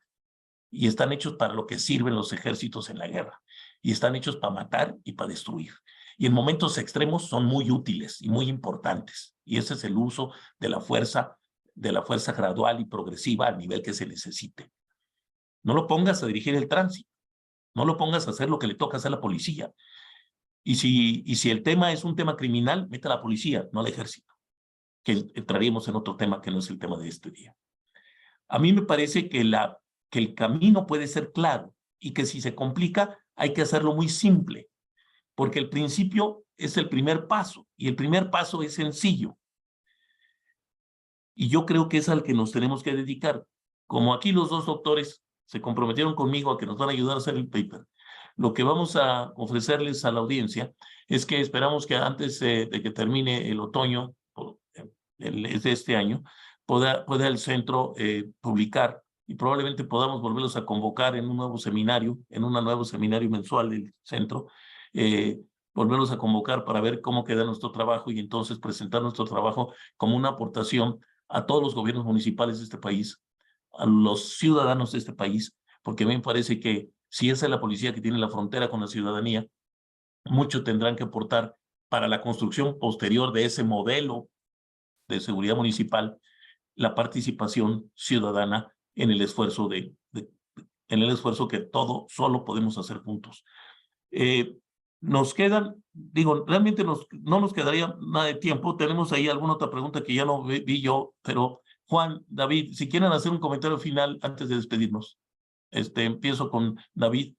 Y están hechos para lo que sirven los ejércitos en la guerra. Y están hechos para matar y para destruir. Y en momentos extremos son muy útiles y muy importantes. Y ese es el uso de la fuerza gradual y progresiva al nivel que se necesite. No lo pongas a dirigir el tránsito. No lo pongas a hacer lo que le toca hacer a la policía. Y si el tema es un tema criminal, mete a la policía, no al ejército. Que entraríamos en otro tema que no es el tema de este día. A mí me parece que el camino puede ser claro y que si se complica hay que hacerlo muy simple, porque el principio es el primer paso y el primer paso es sencillo. Y yo creo que es al que nos tenemos que dedicar. Como aquí los dos doctores se comprometieron conmigo a que nos van a ayudar a hacer el paper, lo que vamos a ofrecerles a la audiencia es que esperamos que antes de que termine el otoño de este año, pueda el centro publicar y probablemente podamos volverlos a convocar en un nuevo seminario mensual del centro, volverlos a convocar para ver cómo queda nuestro trabajo y entonces presentar nuestro trabajo como una aportación a todos los gobiernos municipales de este país, a los ciudadanos de este país, porque a mí me parece que si esa es la policía que tiene la frontera con la ciudadanía, mucho tendrán que aportar para la construcción posterior de ese modelo de seguridad municipal la participación ciudadana en el esfuerzo en el esfuerzo que solo podemos hacer juntos. Nos quedan, digo, realmente no nos quedaría nada de tiempo. Tenemos ahí alguna otra pregunta que ya no vi yo, pero Juan, David, si quieren hacer un comentario final antes de despedirnos. Empiezo con David.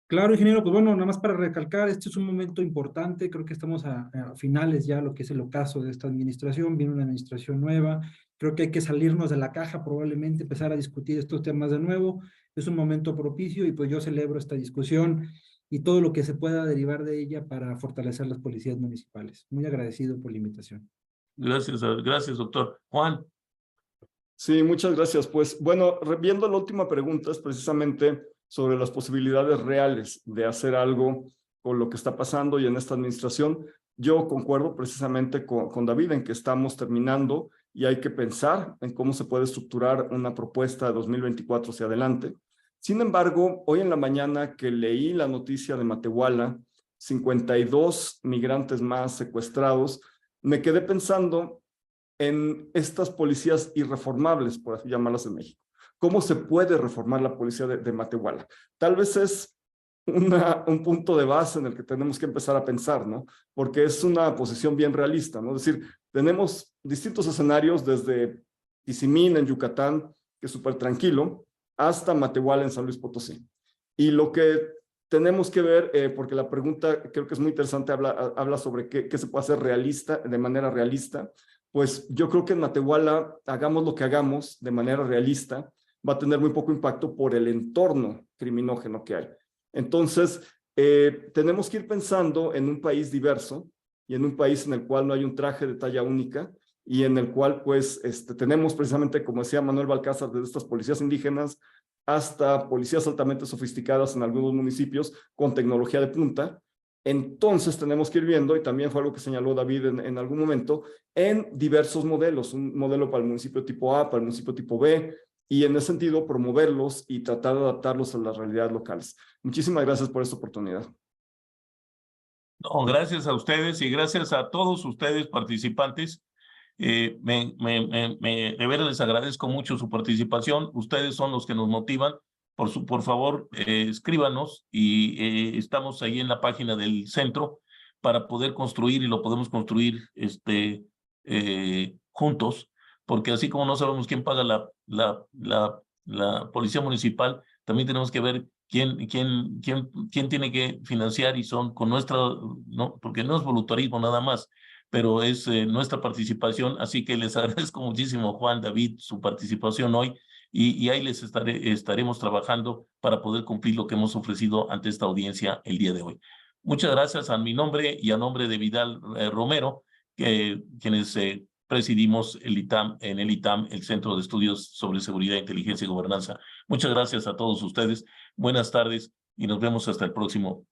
Claro, ingeniero, pues bueno, nada más para recalcar, este es un momento importante, creo que estamos a finales ya, lo que es el ocaso de esta administración, viene una administración nueva, creo que hay que salirnos de la caja, probablemente empezar a discutir estos temas de nuevo, es un momento propicio y pues yo celebro esta discusión y todo lo que se pueda derivar de ella para fortalecer las policías municipales. Muy agradecido por la invitación. Gracias, doctor. Juan. Sí, muchas gracias. Pues bueno, viendo la última pregunta es precisamente sobre las posibilidades reales de hacer algo con lo que está pasando y en esta administración. Yo concuerdo precisamente con David en que estamos terminando y hay que pensar en cómo se puede estructurar una propuesta de 2024 hacia adelante. Sin embargo, hoy en la mañana que leí la noticia de Matehuala, 52 migrantes más secuestrados, me quedé pensando en estas policías irreformables, por así llamarlas en México. ¿Cómo se puede reformar la policía de Matehuala? Tal vez es un punto de base en el que tenemos que empezar a pensar, ¿no? Porque es una posición bien realista, ¿no? Es decir, tenemos distintos escenarios desde Tizimín en Yucatán, que es súper tranquilo, hasta Matehuala en San Luis Potosí. Y lo que tenemos que ver, porque la pregunta creo que es muy interesante, habla sobre qué se puede hacer realista, de manera realista. Pues yo creo que en Matehuala, hagamos lo que hagamos de manera realista, va a tener muy poco impacto por el entorno criminógeno que hay. Entonces, tenemos que ir pensando en un país diverso y en un país en el cual no hay un traje de talla única y en el cual, pues, tenemos precisamente, como decía Manuel Balcázar, desde estas policías indígenas hasta policías altamente sofisticadas en algunos municipios con tecnología de punta. Entonces tenemos que ir viendo, y también fue algo que señaló David en algún momento, en diversos modelos, un modelo para el municipio tipo A, para el municipio tipo B, y en ese sentido promoverlos y tratar de adaptarlos a las realidades locales. Muchísimas gracias por esta oportunidad. No, gracias a ustedes y gracias a todos ustedes participantes. De veras les agradezco mucho su participación. Ustedes son los que nos motivan. Por favor, escríbanos y estamos ahí en la página del centro para poder construir y lo podemos construir juntos, porque así como no sabemos quién paga la policía municipal, también tenemos que ver quién tiene que financiar y son con nuestra, no, porque no es voluntarismo nada más, pero es nuestra participación, así que les agradezco muchísimo, Juan, David, su participación hoy, y ahí les estaremos trabajando para poder cumplir lo que hemos ofrecido ante esta audiencia el día de hoy. Muchas gracias a mi nombre y a nombre de Vidal Romero, quienes presidimos el ITAM, el Centro de Estudios sobre Seguridad, Inteligencia y Gobernanza. Muchas gracias a todos ustedes, buenas tardes y nos vemos hasta el próximo